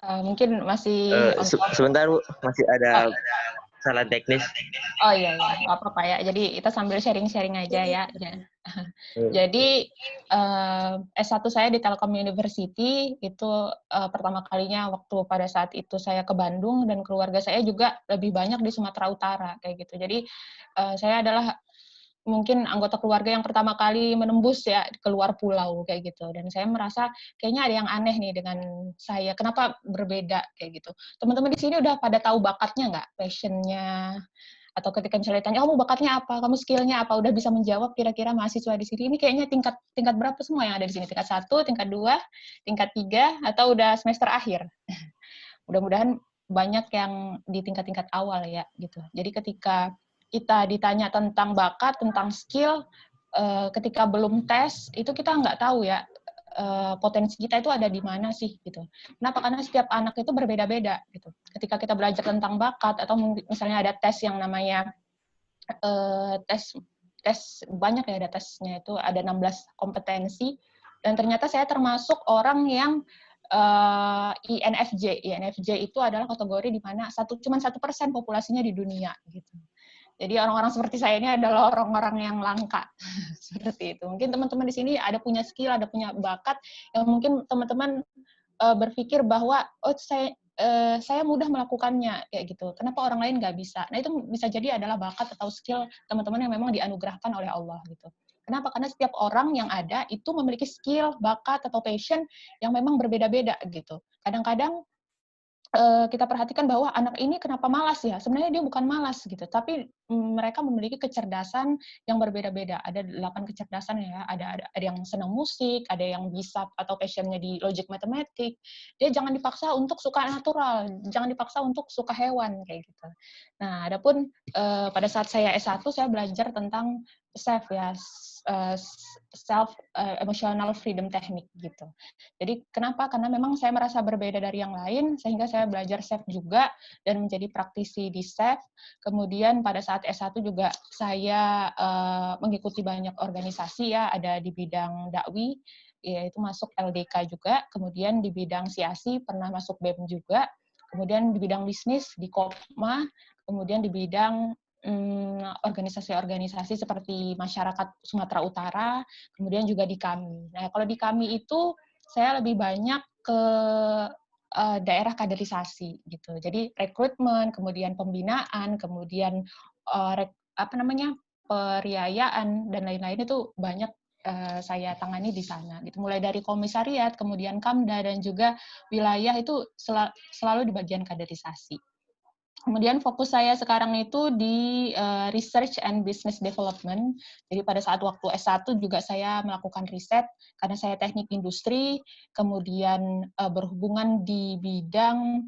Mungkin masih... sebentar Bu, masih ada salah teknis. Oh iya, nggak apa-apa ya. Jadi kita sambil sharing-sharing aja ya. Jadi S1 saya di Telkom University, itu pertama kalinya waktu pada saat itu saya ke Bandung, dan keluarga saya juga lebih banyak di Sumatera Utara kayak gitu. Jadi saya adalah mungkin anggota keluarga yang pertama kali menembus ya keluar pulau kayak gitu. Dan saya merasa kayaknya ada yang aneh nih dengan saya. Kenapa berbeda kayak gitu? Teman-teman di sini udah pada tahu bakatnya nggak, passionnya, atau ketika misalnya ditanya, kamu bakatnya apa, kamu skillnya apa, udah bisa menjawab kira-kira mahasiswa di sini. Ini kayaknya tingkat berapa semua yang ada di sini? Tingkat 1, tingkat 2, tingkat 3, atau udah semester akhir? Mudah-mudahan banyak yang di tingkat-tingkat awal ya gitu. Jadi ketika kita ditanya tentang bakat, tentang skill, ketika belum tes itu kita nggak tahu ya potensi kita itu ada di mana sih gitu. Kenapa? Karena setiap anak itu berbeda-beda gitu. Ketika kita belajar tentang bakat atau misalnya ada tes yang namanya tes banyak ya, ada tesnya itu ada 16 kompetensi, dan ternyata saya termasuk orang yang INFJ. INFJ itu adalah kategori di mana cuma 1% populasinya di dunia gitu. Jadi orang-orang seperti saya ini adalah orang-orang yang langka seperti itu. Mungkin teman-teman di sini ada punya skill, ada punya bakat yang mungkin teman-teman berpikir bahwa saya mudah melakukannya kayak gitu. Kenapa orang lain nggak bisa? Nah itu bisa jadi adalah bakat atau skill teman-teman yang memang dianugerahkan oleh Allah gitu. Kenapa? Karena setiap orang yang ada itu memiliki skill, bakat atau passion yang memang berbeda-beda gitu. Kadang-kadang kita perhatikan bahwa anak ini kenapa malas ya? Sebenarnya dia bukan malas gitu, tapi mereka memiliki kecerdasan yang berbeda-beda. Ada 8 kecerdasan ya, ada yang senang musik, ada yang bisa atau passion-nya di logic matematik. Dia jangan dipaksa untuk suka natural, jangan dipaksa untuk suka hewan kayak gitu. Nah, adapun pada saat saya S1 saya belajar tentang self ya, self emotional freedom technique gitu. Jadi kenapa? Karena memang saya merasa berbeda dari yang lain, sehingga saya belajar chef juga dan menjadi praktisi di chef. Kemudian pada saat S1 juga saya mengikuti banyak organisasi ya, ada di bidang dakwi, yaitu masuk LDK juga, kemudian di bidang siasi pernah masuk BEM juga, kemudian di bidang bisnis di Kopma, kemudian di bidang organisasi-organisasi seperti Masyarakat Sumatera Utara, kemudian juga di KAMI. Nah, kalau di KAMI itu saya lebih banyak ke daerah kaderisasi gitu. Jadi rekrutmen, kemudian pembinaan, kemudian periayaan dan lain-lain itu banyak saya tangani di sana. Gitu. Mulai dari komisariat, kemudian Kamda dan juga wilayah itu selalu di bagian kaderisasi. Kemudian fokus saya sekarang itu di research and business development. Jadi pada saat waktu S1 juga saya melakukan riset karena saya teknik industri, kemudian berhubungan di bidang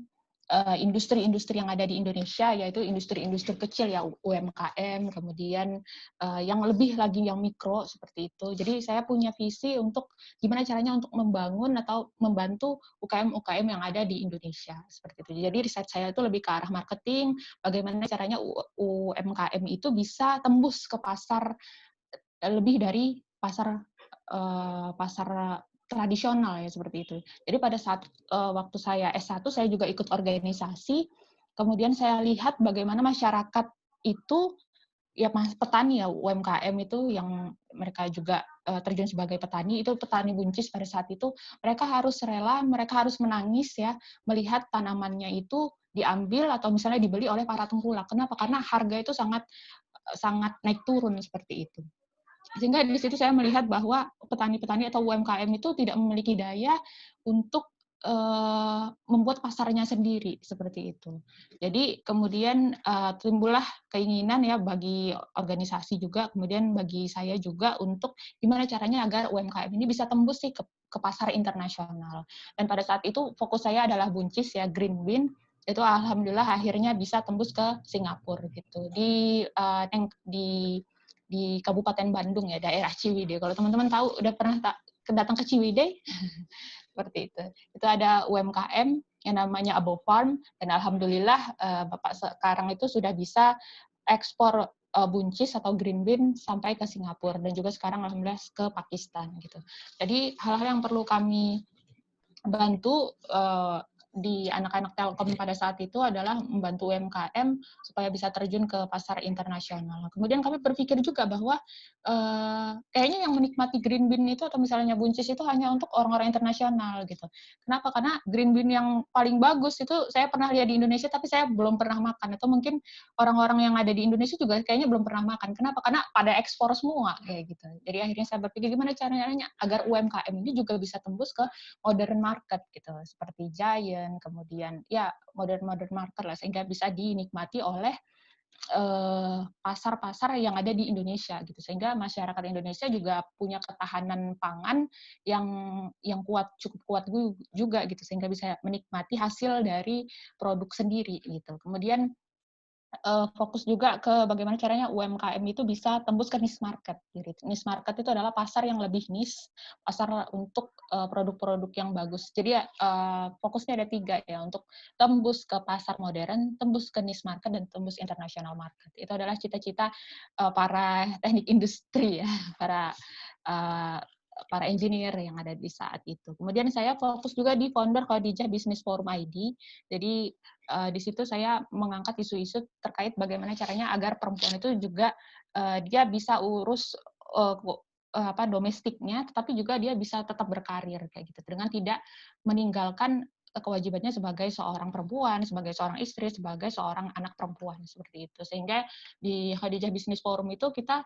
industri-industri yang ada di Indonesia, yaitu industri-industri kecil ya, UMKM, kemudian yang lebih lagi yang mikro seperti itu. Jadi saya punya visi untuk gimana caranya untuk membangun atau membantu UKM-UKM yang ada di Indonesia seperti itu. Jadi riset saya itu lebih ke arah marketing, bagaimana caranya UMKM itu bisa tembus ke pasar lebih dari pasar tradisional ya seperti itu. Jadi pada saat waktu saya S1 saya juga ikut organisasi, kemudian saya lihat bagaimana masyarakat itu ya petani ya, UMKM itu yang mereka juga terjun sebagai petani, itu petani buncis pada saat itu mereka harus rela, mereka harus menangis ya melihat tanamannya itu diambil atau misalnya dibeli oleh para tengkulak. Kenapa? Karena harga itu sangat naik turun seperti itu. Sehingga di situ saya melihat bahwa petani-petani atau UMKM itu tidak memiliki daya untuk membuat pasarnya sendiri seperti itu. Jadi kemudian timbullah keinginan ya bagi organisasi juga, kemudian bagi saya juga untuk gimana caranya agar UMKM ini bisa tembus sih ke pasar internasional. Dan pada saat itu fokus saya adalah buncis ya, green bean. Itu alhamdulillah akhirnya bisa tembus ke Singapura gitu. Di Kabupaten Bandung ya, daerah Ciwidey. Kalau teman-teman tahu, udah pernah datang ke Ciwidey? Seperti itu. Itu ada UMKM yang namanya Abo Farm, dan alhamdulillah Bapak sekarang itu sudah bisa ekspor buncis atau green bean sampai ke Singapura, dan juga sekarang alhamdulillah ke Pakistan gitu. Jadi hal-hal yang perlu kami bantu di anak-anak Telkom pada saat itu adalah membantu UMKM supaya bisa terjun ke pasar internasional. Kemudian kami berpikir juga bahwa kayaknya yang menikmati green bean itu atau misalnya buncis itu hanya untuk orang-orang internasional gitu. Kenapa? Karena green bean yang paling bagus itu saya pernah lihat di Indonesia tapi saya belum pernah makan, atau mungkin orang-orang yang ada di Indonesia juga kayaknya belum pernah makan. Kenapa? Karena pada ekspor semua kayak gitu. Jadi akhirnya saya berpikir gimana caranya agar UMKM ini juga bisa tembus ke modern market gitu, seperti Giant, kemudian ya modern market lah, sehingga bisa dinikmati oleh pasar-pasar yang ada di Indonesia gitu, sehingga masyarakat Indonesia juga punya ketahanan pangan yang kuat, cukup kuat juga gitu, sehingga bisa menikmati hasil dari produk sendiri gitu. Kemudian fokus juga ke bagaimana caranya UMKM itu bisa tembus ke niche market. Niche market itu adalah pasar yang lebih niche, pasar untuk produk-produk yang bagus. Jadi fokusnya ada 3 ya, untuk tembus ke pasar modern, tembus ke niche market, dan tembus international market. Itu adalah cita-cita para teknik industri ya, para engineer yang ada di saat itu. Kemudian saya fokus juga di founder Khadijah Business Forum ID. Jadi di situ saya mengangkat isu-isu terkait bagaimana caranya agar perempuan itu juga dia bisa urus domestiknya, tetapi juga dia bisa tetap berkarir kayak gitu, dengan tidak meninggalkan kewajibannya sebagai seorang perempuan, sebagai seorang istri, sebagai seorang anak perempuan, seperti itu. Sehingga di Khadijah Business Forum itu kita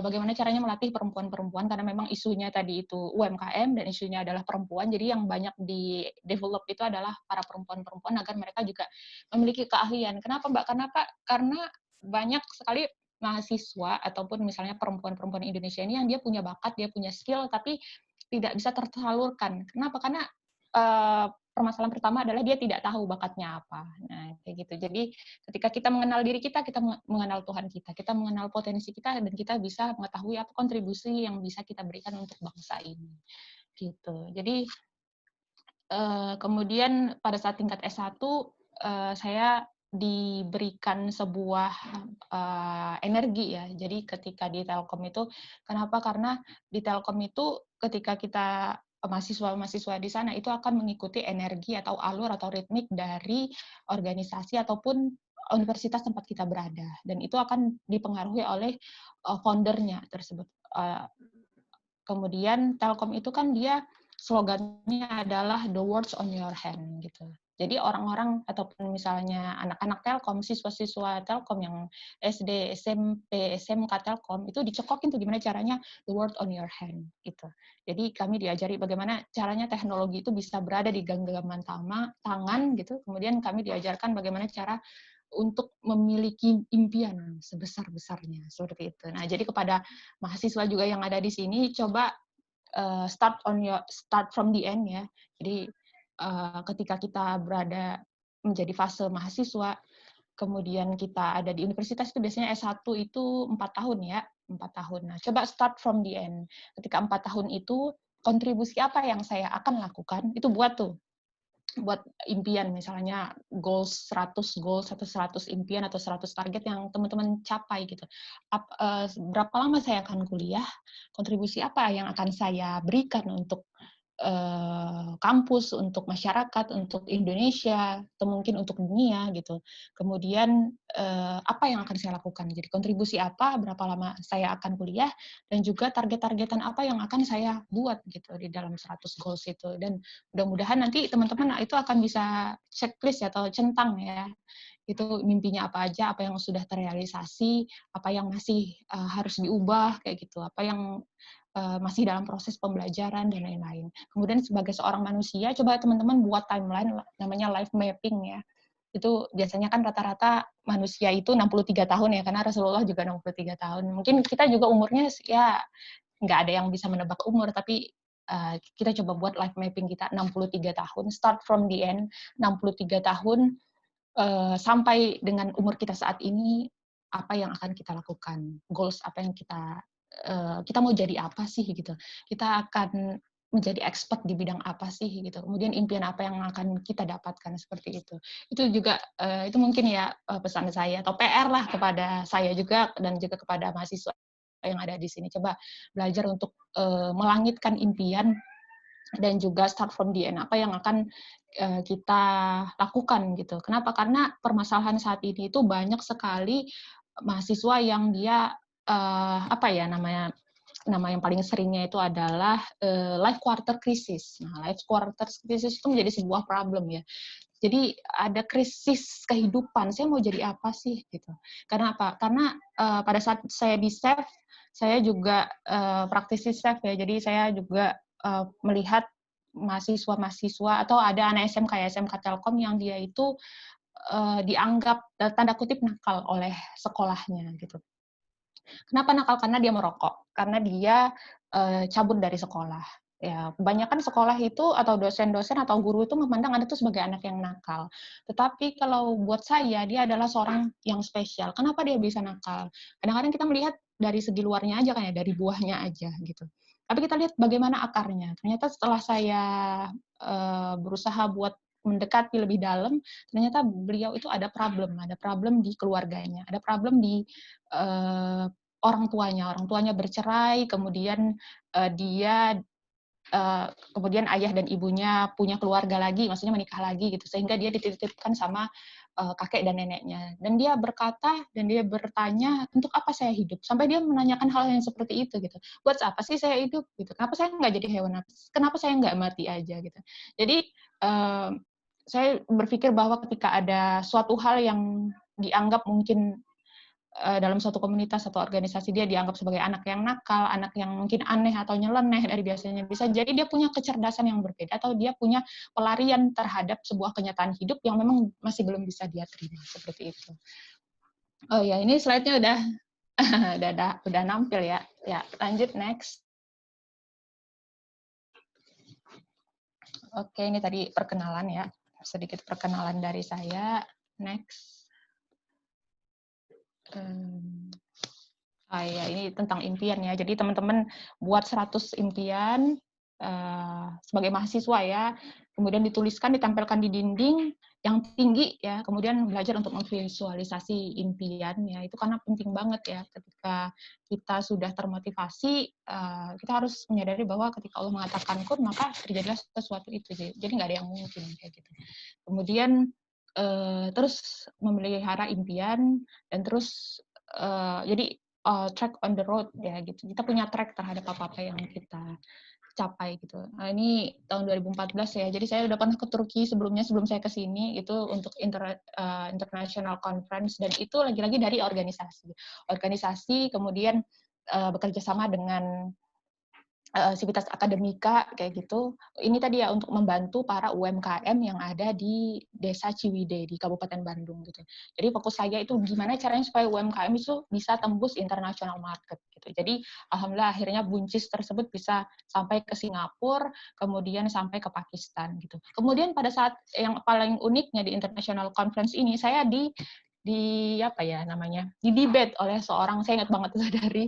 bagaimana caranya melatih perempuan-perempuan, karena memang isunya tadi itu UMKM dan isunya adalah perempuan, jadi yang banyak di develop itu adalah para perempuan-perempuan agar mereka juga memiliki keahlian. Kenapa Mbak? Karena banyak sekali mahasiswa ataupun misalnya perempuan-perempuan Indonesia ini yang dia punya bakat, dia punya skill, tapi tidak bisa tersalurkan. Kenapa? Karena permasalahan pertama adalah dia tidak tahu bakatnya apa. Nah, kayak gitu. Jadi ketika kita mengenal diri kita mengenal Tuhan kita mengenal potensi kita, dan kita bisa mengetahui apa kontribusi yang bisa kita berikan untuk bangsa ini. Gitu. Jadi kemudian pada saat tingkat S1 saya diberikan sebuah energi ya. Jadi ketika di Telkom itu, kenapa? Karena di Telkom itu ketika kita mahasiswa-mahasiswa di sana itu akan mengikuti energi atau alur atau ritmik dari organisasi ataupun universitas tempat kita berada, dan itu akan dipengaruhi oleh foundernya tersebut. Kemudian Telkom itu kan dia slogannya adalah the words on your hand gitu. Jadi orang-orang ataupun misalnya anak-anak Telkom, siswa-siswa Telkom yang SD, SMP, SMK Telkom itu dicekokin tuh gimana caranya the word on your hand gitu. Jadi kami diajari bagaimana caranya teknologi itu bisa berada di genggaman tangan gitu. Kemudian kami diajarkan bagaimana cara untuk memiliki impian sebesar-besarnya seperti itu. Nah, jadi kepada mahasiswa juga yang ada di sini, coba start from the end ya. Jadi ketika kita berada menjadi fase mahasiswa, kemudian kita ada di universitas itu biasanya S1 itu 4 tahun ya, 4 tahun. Nah, coba start from the end. Ketika 4 tahun itu, kontribusi apa yang saya akan lakukan, itu buat impian, misalnya goals 100 goals atau 100 impian atau 100 target yang teman-teman capai gitu. Berapa lama saya akan kuliah, kontribusi apa yang akan saya berikan untuk kampus, untuk masyarakat, untuk Indonesia, atau mungkin untuk dunia gitu. Kemudian apa yang akan saya lakukan? Jadi kontribusi apa, berapa lama saya akan kuliah, dan juga target-targetan apa yang akan saya buat gitu di dalam 100 goals itu. Dan mudah-mudahan nanti teman-teman itu akan bisa checklist atau centang ya. Itu mimpinya apa aja, apa yang sudah terrealisasi, apa yang masih harus diubah kayak gitu, apa yang masih dalam proses pembelajaran dan lain-lain. Kemudian sebagai seorang manusia, coba teman-teman buat timeline namanya life mapping ya. Itu biasanya kan rata-rata manusia itu 63 tahun ya, karena Rasulullah juga 63 tahun. Mungkin kita juga umurnya ya nggak ada yang bisa menebak umur, tapi kita coba buat life mapping kita 63 tahun, start from the end, 63 tahun sampai dengan umur kita saat ini, apa yang akan kita lakukan, goals apa yang kita mau jadi apa sih gitu, kita akan menjadi expert di bidang apa sih gitu, kemudian impian apa yang akan kita dapatkan, seperti itu juga itu mungkin ya pesan saya atau PR lah kepada saya juga dan juga kepada mahasiswa yang ada di sini, coba belajar untuk melangitkan impian dan juga start from the end, apa yang akan kita lakukan gitu. Kenapa? Karena permasalahan saat ini itu banyak sekali mahasiswa yang dia apa ya nama yang paling seringnya itu adalah life quarter crisis. Nah, life quarter crisis itu menjadi sebuah problem ya. Jadi ada krisis kehidupan. Saya mau jadi apa sih gitu. Karena apa? Karena pada saat saya di SEF, saya juga praktisi SEF ya. Jadi saya juga melihat mahasiswa-mahasiswa atau ada anak SMK ya, SMK Telkom yang dia itu dianggap tanda kutip nakal oleh sekolahnya gitu. Kenapa nakal? Karena dia merokok, karena dia cabut dari sekolah. Ya, kebanyakan sekolah itu atau dosen-dosen atau guru itu memandang Anda itu sebagai anak yang nakal. Tetapi kalau buat saya, dia adalah seorang yang spesial. Kenapa dia bisa nakal? Kadang-kadang kita melihat dari segi luarnya aja kan ya, dari buahnya aja gitu. Tapi kita lihat bagaimana akarnya. Ternyata setelah saya berusaha buat mendekati lebih dalam, ternyata beliau itu ada problem di keluarganya, ada problem di orang tuanya bercerai, kemudian dia kemudian ayah dan ibunya punya keluarga lagi, maksudnya menikah lagi gitu, sehingga dia dititipkan sama kakek dan neneknya. Dan dia berkata dan dia bertanya, untuk apa saya hidup? Sampai dia menanyakan hal yang seperti itu gitu. Buat apa sih saya hidup? Gitu. Kenapa saya nggak jadi hewan? Kenapa saya nggak mati aja gitu? Jadi saya berpikir bahwa ketika ada suatu hal yang dianggap mungkin dalam suatu komunitas atau organisasi dia dianggap sebagai anak yang nakal, anak yang mungkin aneh atau nyeleneh dari biasanya, bisa jadi dia punya kecerdasan yang berbeda atau dia punya pelarian terhadap sebuah kenyataan hidup yang memang masih belum bisa dia terima, seperti itu. Oh ya, ini slide-nya udah udah nampil ya. Ya, lanjut next. Oke, ini tadi perkenalan ya. Sedikit perkenalan dari saya. Next. Ya, ini tentang impian ya. Jadi teman-teman buat 100 impian sebagai mahasiswa ya. Kemudian dituliskan, ditampilkan di dinding yang tinggi ya. Kemudian belajar untuk memvisualisasi impian ya. Itu karena penting banget ya. Ketika kita sudah termotivasi, kita harus menyadari bahwa ketika Allah mengatakan kun, maka terjadilah sesuatu itu. Jadi nggak ada yang mungkin kayak gitu. Kemudian terus memelihara impian dan terus jadi track on the road ya gitu. Kita punya track terhadap apa-apa yang kita capai gitu. Nah, ini tahun 2014 ya. Jadi saya udah pernah ke Turki sebelum saya ke sini itu untuk international conference dan itu lagi-lagi dari organisasi. Organisasi kemudian bekerja sama dengan Sivitas Akademika kayak gitu. Ini tadi ya untuk membantu para UMKM yang ada di Desa Ciwidey di Kabupaten Bandung gitu. Jadi fokus saya itu gimana caranya supaya UMKM itu bisa tembus international market gitu. Jadi alhamdulillah akhirnya buncis tersebut bisa sampai ke Singapura, kemudian sampai ke Pakistan gitu. Kemudian pada saat yang paling uniknya di international conference ini saya di apa ya namanya? Di debate oleh seorang, saya ingat banget itu dari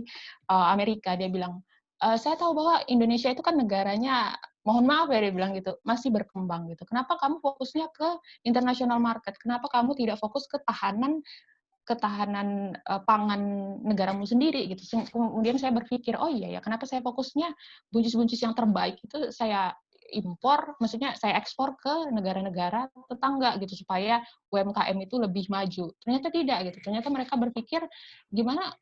Amerika. Dia bilang, saya tahu bahwa Indonesia itu kan negaranya, mohon maaf ya dia bilang gitu, masih berkembang gitu. Kenapa kamu fokusnya ke international market? Kenapa kamu tidak fokus ke ketahanan pangan negaramu sendiri gitu. Kemudian saya berpikir, oh iya ya, kenapa saya fokusnya buncis-buncis yang terbaik itu saya impor, maksudnya saya ekspor ke negara-negara tetangga gitu supaya UMKM itu lebih maju. Ternyata tidak gitu. Ternyata mereka berpikir gimana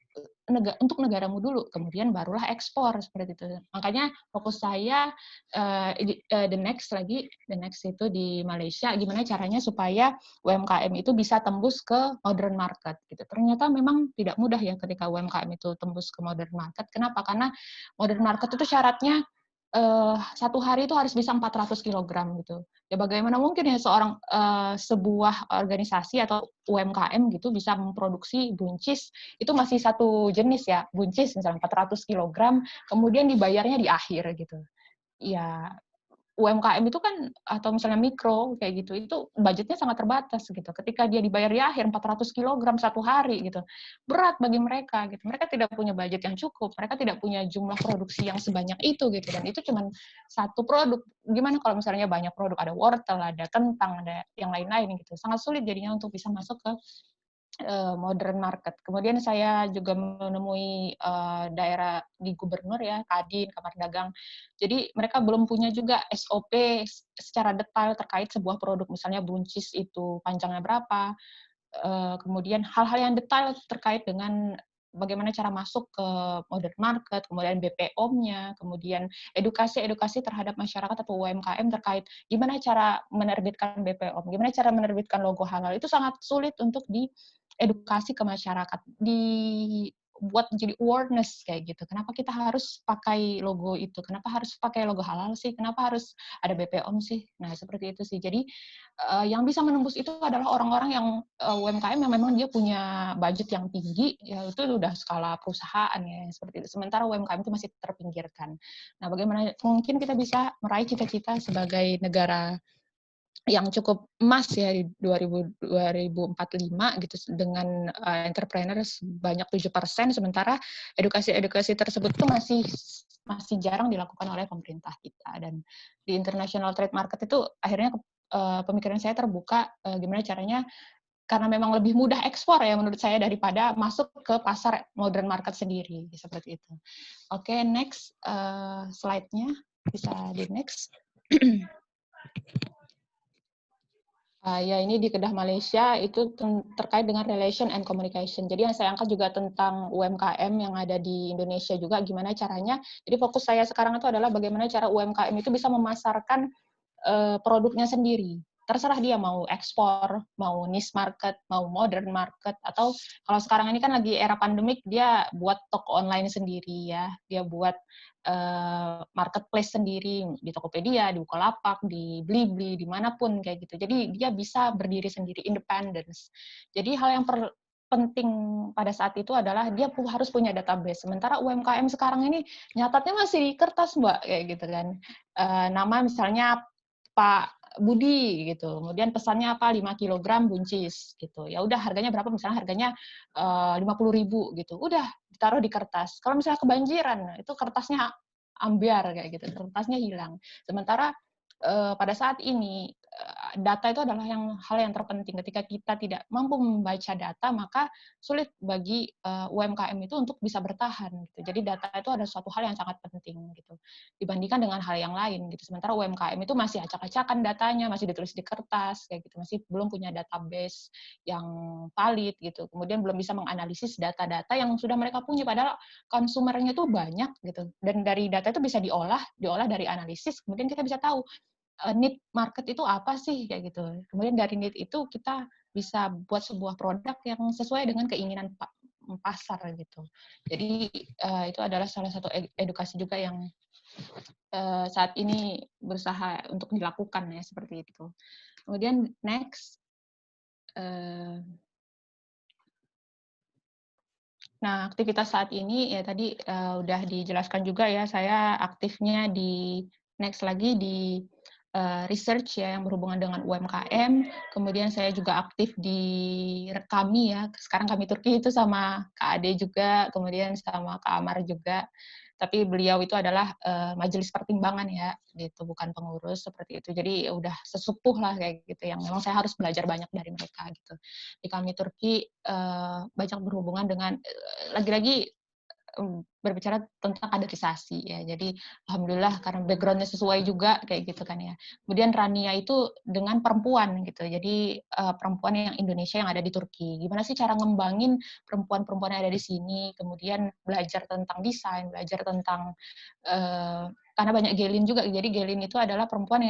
untuk negaramu dulu, kemudian barulah ekspor seperti itu. Makanya fokus saya the next itu di Malaysia, gimana caranya supaya UMKM itu bisa tembus ke modern market gitu. Ternyata memang tidak mudah ya ketika UMKM itu tembus ke modern market. Kenapa? Karena modern market itu syaratnya satu hari itu harus bisa 400 kg gitu. Ya bagaimana mungkin ya sebuah organisasi atau UMKM gitu bisa memproduksi buncis, itu masih satu jenis ya, buncis misalnya 400 kg, kemudian dibayarnya di akhir gitu. Ya UMKM itu kan atau misalnya mikro kayak gitu itu budgetnya sangat terbatas gitu. Ketika dia dibayar di akhir 400 kg satu hari gitu, berat bagi mereka gitu. Mereka tidak punya budget yang cukup, mereka tidak punya jumlah produksi yang sebanyak itu gitu. Dan itu cuma satu produk. Gimana kalau misalnya banyak produk, ada wortel, ada kentang, ada yang lain-lain gitu. Sangat sulit jadinya untuk bisa masuk ke modern market. Kemudian saya juga menemui daerah di gubernur ya, Kadin, Kamar Dagang. Jadi mereka belum punya juga SOP secara detail terkait sebuah produk, misalnya buncis itu panjangnya berapa, kemudian hal-hal yang detail terkait dengan bagaimana cara masuk ke modern market, kemudian BPOM-nya, kemudian edukasi-edukasi terhadap masyarakat atau UMKM terkait gimana cara menerbitkan BPOM, gimana cara menerbitkan logo halal. Itu sangat sulit untuk diedukasi ke masyarakat, dibuat jadi awareness kayak gitu. Kenapa kita harus pakai logo itu? Kenapa harus pakai logo halal sih? Kenapa harus ada BPOM sih? Nah, seperti itu sih. Jadi yang bisa menembus itu adalah orang-orang yang UMKM yang memang dia punya budget yang tinggi, ya itu udah skala perusahaan ya seperti itu. Sementara UMKM itu masih terpinggirkan. Nah, bagaimana mungkin kita bisa meraih cita-cita sebagai negara yang cukup emas ya di 2045 gitu dengan entrepreneur sebanyak 7%, sementara edukasi-edukasi tersebut itu masih jarang dilakukan oleh pemerintah kita. Dan di international trade market itu akhirnya pemikiran saya terbuka gimana caranya, karena memang lebih mudah ekspor ya menurut saya daripada masuk ke pasar modern market sendiri seperti itu. Oke, next slide-nya bisa di next. Ya ini di Kedah Malaysia itu terkait dengan relation and communication. Jadi yang saya angkat juga tentang UMKM yang ada di Indonesia juga, gimana caranya. Jadi fokus saya sekarang itu adalah bagaimana cara UMKM itu bisa memasarkan produknya sendiri. Terserah dia mau ekspor, mau niche market, mau modern market, atau kalau sekarang ini kan lagi era pandemik, dia buat toko online sendiri ya, dia buat marketplace sendiri di Tokopedia, di Bukalapak, di Blibli, dimanapun kayak gitu. Jadi dia bisa berdiri sendiri, independence. Jadi hal yang penting pada saat itu adalah dia harus punya database. Sementara UMKM sekarang ini nyatatnya masih di kertas, Mbak, kayak gitu kan. Nama misalnya Pak Budi gitu. Kemudian pesannya apa? 5 kilogram buncis gitu. Ya udah harganya berapa? Misalnya harganya 50.000 gitu. Udah ditaruh di kertas. Kalau misalnya kebanjiran, itu kertasnya ambiar kayak gitu. Kertasnya hilang. Sementara pada saat ini data itu adalah hal yang terpenting. Ketika kita tidak mampu membaca data, maka sulit bagi UMKM itu untuk bisa bertahan. Gitu. Jadi data itu ada suatu hal yang sangat penting gitu, dibandingkan dengan hal yang lain. Gitu. Sementara UMKM itu masih acak-acakan datanya, masih ditulis di kertas, kayak gitu, masih belum punya database yang valid gitu. Kemudian belum bisa menganalisis data-data yang sudah mereka punya. Padahal konsumernya itu banyak gitu. Dan dari data itu bisa diolah dari analisis. Kemudian kita bisa tahu need market itu apa sih kayak gitu. Kemudian dari need itu kita bisa buat sebuah produk yang sesuai dengan keinginan pasar gitu. Jadi itu adalah salah satu edukasi juga yang saat ini berusaha untuk dilakukan ya seperti itu. Kemudian next. Nah, aktivitas saat ini ya tadi udah dijelaskan juga ya, saya aktifnya di next lagi di research ya yang berhubungan dengan UMKM. Kemudian saya juga aktif di kami ya, sekarang kami Turki itu sama Kak Ade juga, kemudian sama Kak Amar juga. Tapi beliau itu adalah majelis pertimbangan ya, gitu, bukan pengurus seperti itu. Jadi ya udah sesepuh lah kayak gitu, yang memang saya harus belajar banyak dari mereka gitu. Di kami Turki banyak berhubungan dengan lagi-lagi berbicara tentang kaderisasi ya. Jadi alhamdulillah karena background-nya sesuai juga kayak gitu kan ya. Kemudian Rania itu dengan perempuan gitu. Jadi perempuan yang Indonesia yang ada di Turki. Gimana sih cara ngembangin perempuan-perempuan yang ada di sini? Kemudian belajar tentang desain, belajar tentang karena banyak gelin juga. Jadi gelin itu adalah perempuan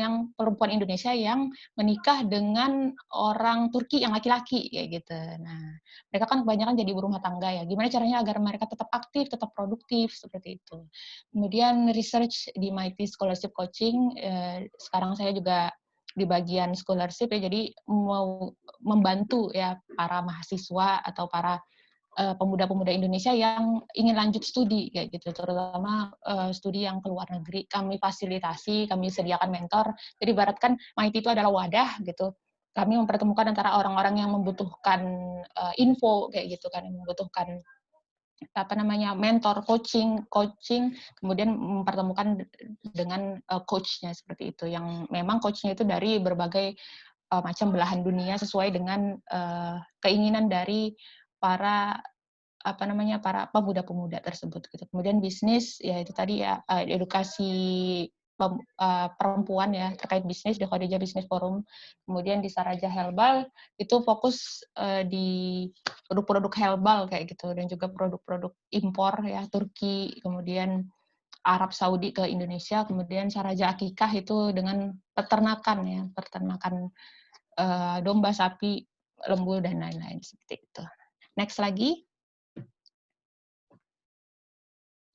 Indonesia yang menikah dengan orang Turki yang laki-laki kayak gitu. Nah, mereka kan kebanyakan jadi ibu rumah tangga ya. Gimana caranya agar mereka tetap aktif, tetap produktif seperti itu. Kemudian research di MIT Scholarship Coaching. Sekarang saya juga di bagian scholarship ya. Jadi mau membantu ya para mahasiswa atau para pemuda-pemuda Indonesia yang ingin lanjut studi kayak gitu, terutama studi yang ke luar negeri. Kami fasilitasi, kami sediakan mentor. Jadi ibaratkan MIT itu adalah wadah gitu. Kami mempertemukan antara orang-orang yang membutuhkan info kayak gitu kan, yang membutuhkan mentor, coaching, kemudian mempertemukan dengan coachnya seperti itu, yang memang coachnya itu dari berbagai macam belahan dunia sesuai dengan keinginan dari para para pemuda-pemuda tersebut gitu. Kemudian bisnis ya itu tadi ya edukasi perempuan ya terkait bisnis di Khadijah Business Forum. Kemudian di Saraja Herbal itu fokus di produk-produk herbal kayak gitu dan juga produk-produk impor ya Turki, kemudian Arab Saudi ke Indonesia, kemudian Saraja Akikah itu dengan peternakan ya, peternakan domba, sapi, lembu dan lain-lain seperti itu. Next lagi.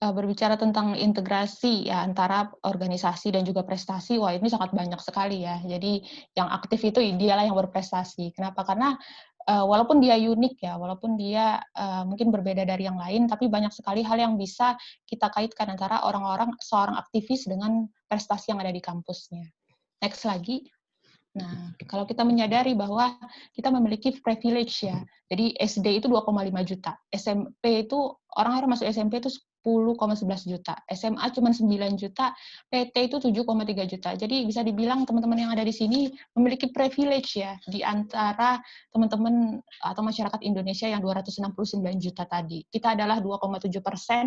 Berbicara tentang integrasi ya antara organisasi dan juga prestasi, wah ini sangat banyak sekali ya. Jadi yang aktif itu dialah yang berprestasi. Kenapa? Karena walaupun dia unik ya, walaupun dia mungkin berbeda dari yang lain, tapi banyak sekali hal yang bisa kita kaitkan antara seorang aktivis dengan prestasi yang ada di kampusnya. Next lagi. Nah, kalau kita menyadari bahwa kita memiliki privilege ya, jadi SD itu 2,5 juta, SMP itu orang-orang masuk SMP itu 10,11 juta, SMA cuma 9 juta, PT itu 7,3 juta. Jadi bisa dibilang teman-teman yang ada di sini memiliki privilege ya di antara teman-teman atau masyarakat Indonesia yang 269 juta tadi. Kita adalah 2,7%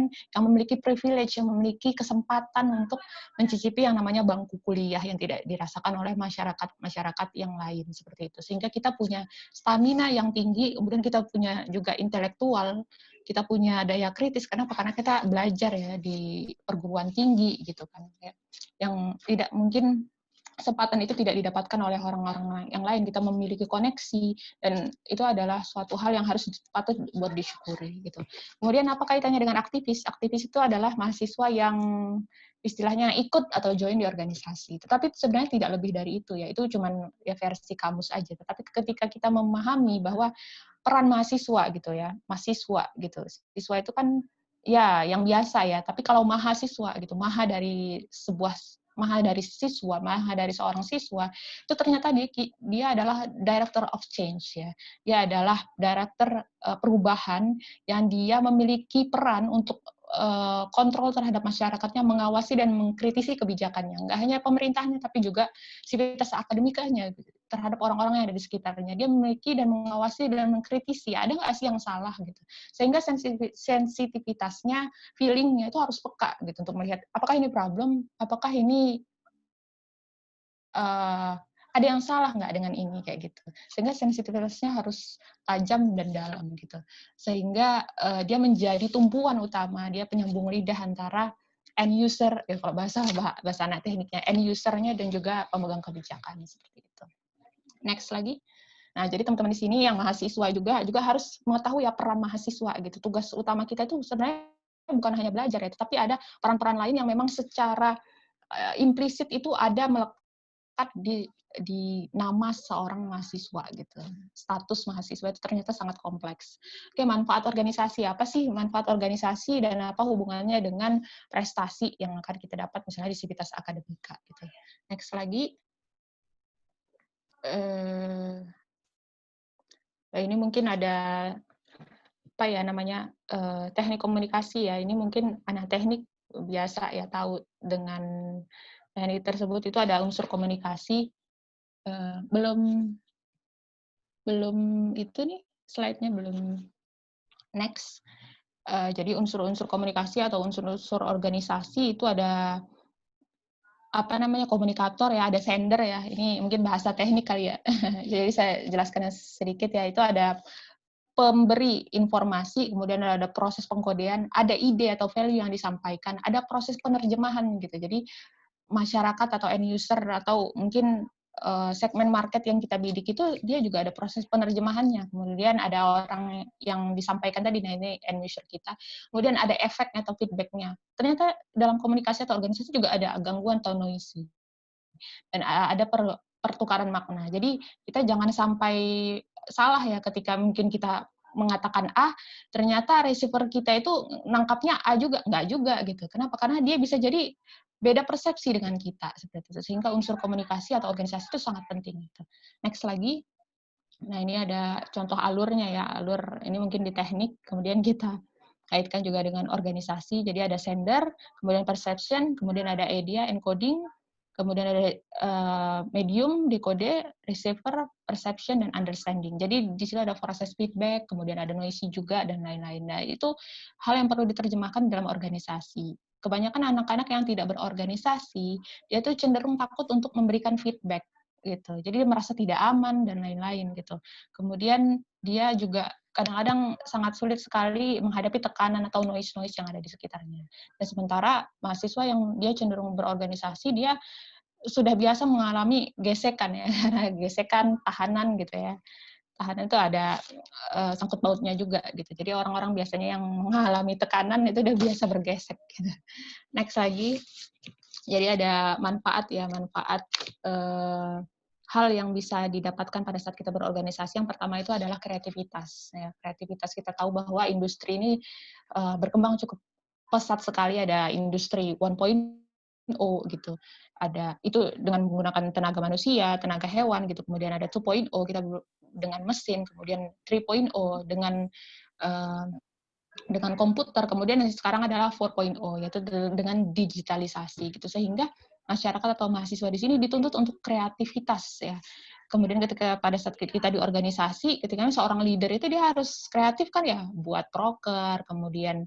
yang memiliki privilege, yang memiliki kesempatan untuk mencicipi yang namanya bangku kuliah yang tidak dirasakan oleh masyarakat yang lain seperti itu. Sehingga kita punya stamina yang tinggi, kemudian kita punya juga intelektual, kita punya daya kritis. Kenapa? Karena kita belajar ya di perguruan tinggi gitu kan. Yang tidak mungkin kesempatan itu tidak didapatkan oleh orang-orang yang lain. Kita memiliki koneksi dan itu adalah suatu hal yang harus patut buat disyukuri gitu. Kemudian apa kaitannya dengan aktivis? Aktivis itu adalah mahasiswa yang istilahnya ikut atau join di organisasi. Tetapi sebenarnya tidak lebih dari itu ya. Itu cuman ya versi kamus aja. Tetapi ketika kita memahami bahwa peran mahasiswa gitu ya, mahasiswa gitu. Siswa itu kan ya yang biasa ya, tapi kalau mahasiswa gitu, maha dari siswa, maha dari seorang siswa, itu ternyata dia adalah director of change ya. Dia adalah director perubahan yang dia memiliki peran untuk kontrol terhadap masyarakatnya, mengawasi dan mengkritisi kebijakannya. Nggak hanya pemerintahnya, tapi juga sivitas akademikanya terhadap orang-orang yang ada di sekitarnya. Dia memiliki dan mengawasi dan mengkritisi, ada nggak sih yang salah gitu. Sehingga sensitivitasnya, feelingnya itu harus peka gitu untuk melihat apakah ini problem, apakah ini ada yang salah nggak dengan ini kayak gitu. Sehingga sensitivitasnya harus tajam dan dalam gitu. Sehingga dia menjadi tumpuan utama, dia penyambung lidah antara end user, ya kalau bahasa anak tekniknya, end usernya dan juga pemegang kebijakan seperti itu. Next lagi. Nah, jadi teman-teman di sini yang mahasiswa juga harus mengetahui ya peran mahasiswa gitu. Tugas utama kita itu sebenarnya bukan hanya belajar ya, tetapi ada peran-peran lain yang memang secara implisit itu ada melekat di nama seorang mahasiswa gitu. Status mahasiswa itu ternyata sangat kompleks. Oke, manfaat organisasi apa sih? Manfaat organisasi dan apa hubungannya dengan prestasi yang akan kita dapat misalnya di sivitas akademika gitu. Next lagi. Ini mungkin ada apa ya namanya teknik komunikasi ya. Ini mungkin anak teknik biasa ya tahu dengan teknik tersebut itu ada unsur komunikasi. Belum itu nih slide-nya belum next. Jadi unsur-unsur komunikasi atau unsur-unsur organisasi itu ada apa namanya komunikator ya, ada sender ya. Ini mungkin bahasa teknik kali ya. Jadi saya jelaskan sedikit ya. Itu ada pemberi informasi, kemudian ada proses pengkodean, ada ide atau value yang disampaikan, ada proses penerjemahan gitu. Jadi masyarakat atau end user atau mungkin segmen market yang kita bidik itu dia juga ada proses penerjemahannya. Kemudian ada orang yang disampaikan tadi, nah ini end user kita. Kemudian ada efeknya atau feedbacknya. Ternyata dalam komunikasi atau organisasi juga ada gangguan atau noisy. Dan ada pertukaran makna. Jadi kita jangan sampai salah ya ketika mungkin kita mengatakan A, ternyata receiver kita itu nangkapnya A juga, enggak juga gitu. Kenapa? Karena dia bisa jadi beda persepsi dengan kita seperti itu. Sehingga unsur komunikasi atau organisasi itu sangat penting gitu. Next lagi. Nah, ini ada contoh alurnya ya. Alur ini mungkin di teknik, kemudian kita kaitkan juga dengan organisasi. Jadi ada sender, kemudian perception, kemudian ada idea, encoding, kemudian ada medium, decode, receiver, perception, dan understanding. Jadi di situ ada process feedback, kemudian ada noisy juga, dan lain-lain. Nah, itu hal yang perlu diterjemahkan dalam organisasi. Kebanyakan anak-anak yang tidak berorganisasi, dia tuh cenderung takut untuk memberikan feedback gitu. Jadi dia merasa tidak aman dan lain-lain gitu. Kemudian dia juga kadang-kadang sangat sulit sekali menghadapi tekanan atau noise-noise yang ada di sekitarnya. Dan sementara mahasiswa yang dia cenderung berorganisasi, dia sudah biasa mengalami gesekan ya, gesekan, tahanan gitu ya. Tahanan itu ada sangkut pautnya juga gitu. Jadi orang-orang biasanya yang mengalami tekanan itu udah biasa bergesek gitu. Next lagi, jadi ada manfaat ya, manfaat hal yang bisa didapatkan pada saat kita berorganisasi. Yang pertama itu adalah kreativitas. Ya, kreativitas, kita tahu bahwa industri ini berkembang cukup pesat sekali. Ada industri 1.0 gitu. Ada itu dengan menggunakan tenaga manusia, tenaga hewan gitu. Kemudian ada 2.0 kita dengan mesin, kemudian 3.0 dengan komputer, kemudian yang sekarang adalah 4.0 yaitu dengan digitalisasi gitu, sehingga masyarakat atau mahasiswa di sini dituntut untuk kreativitas ya. Kemudian ketika pada saat kita di organisasi, ketika seorang leader itu dia harus kreatif kan ya, buat proker, kemudian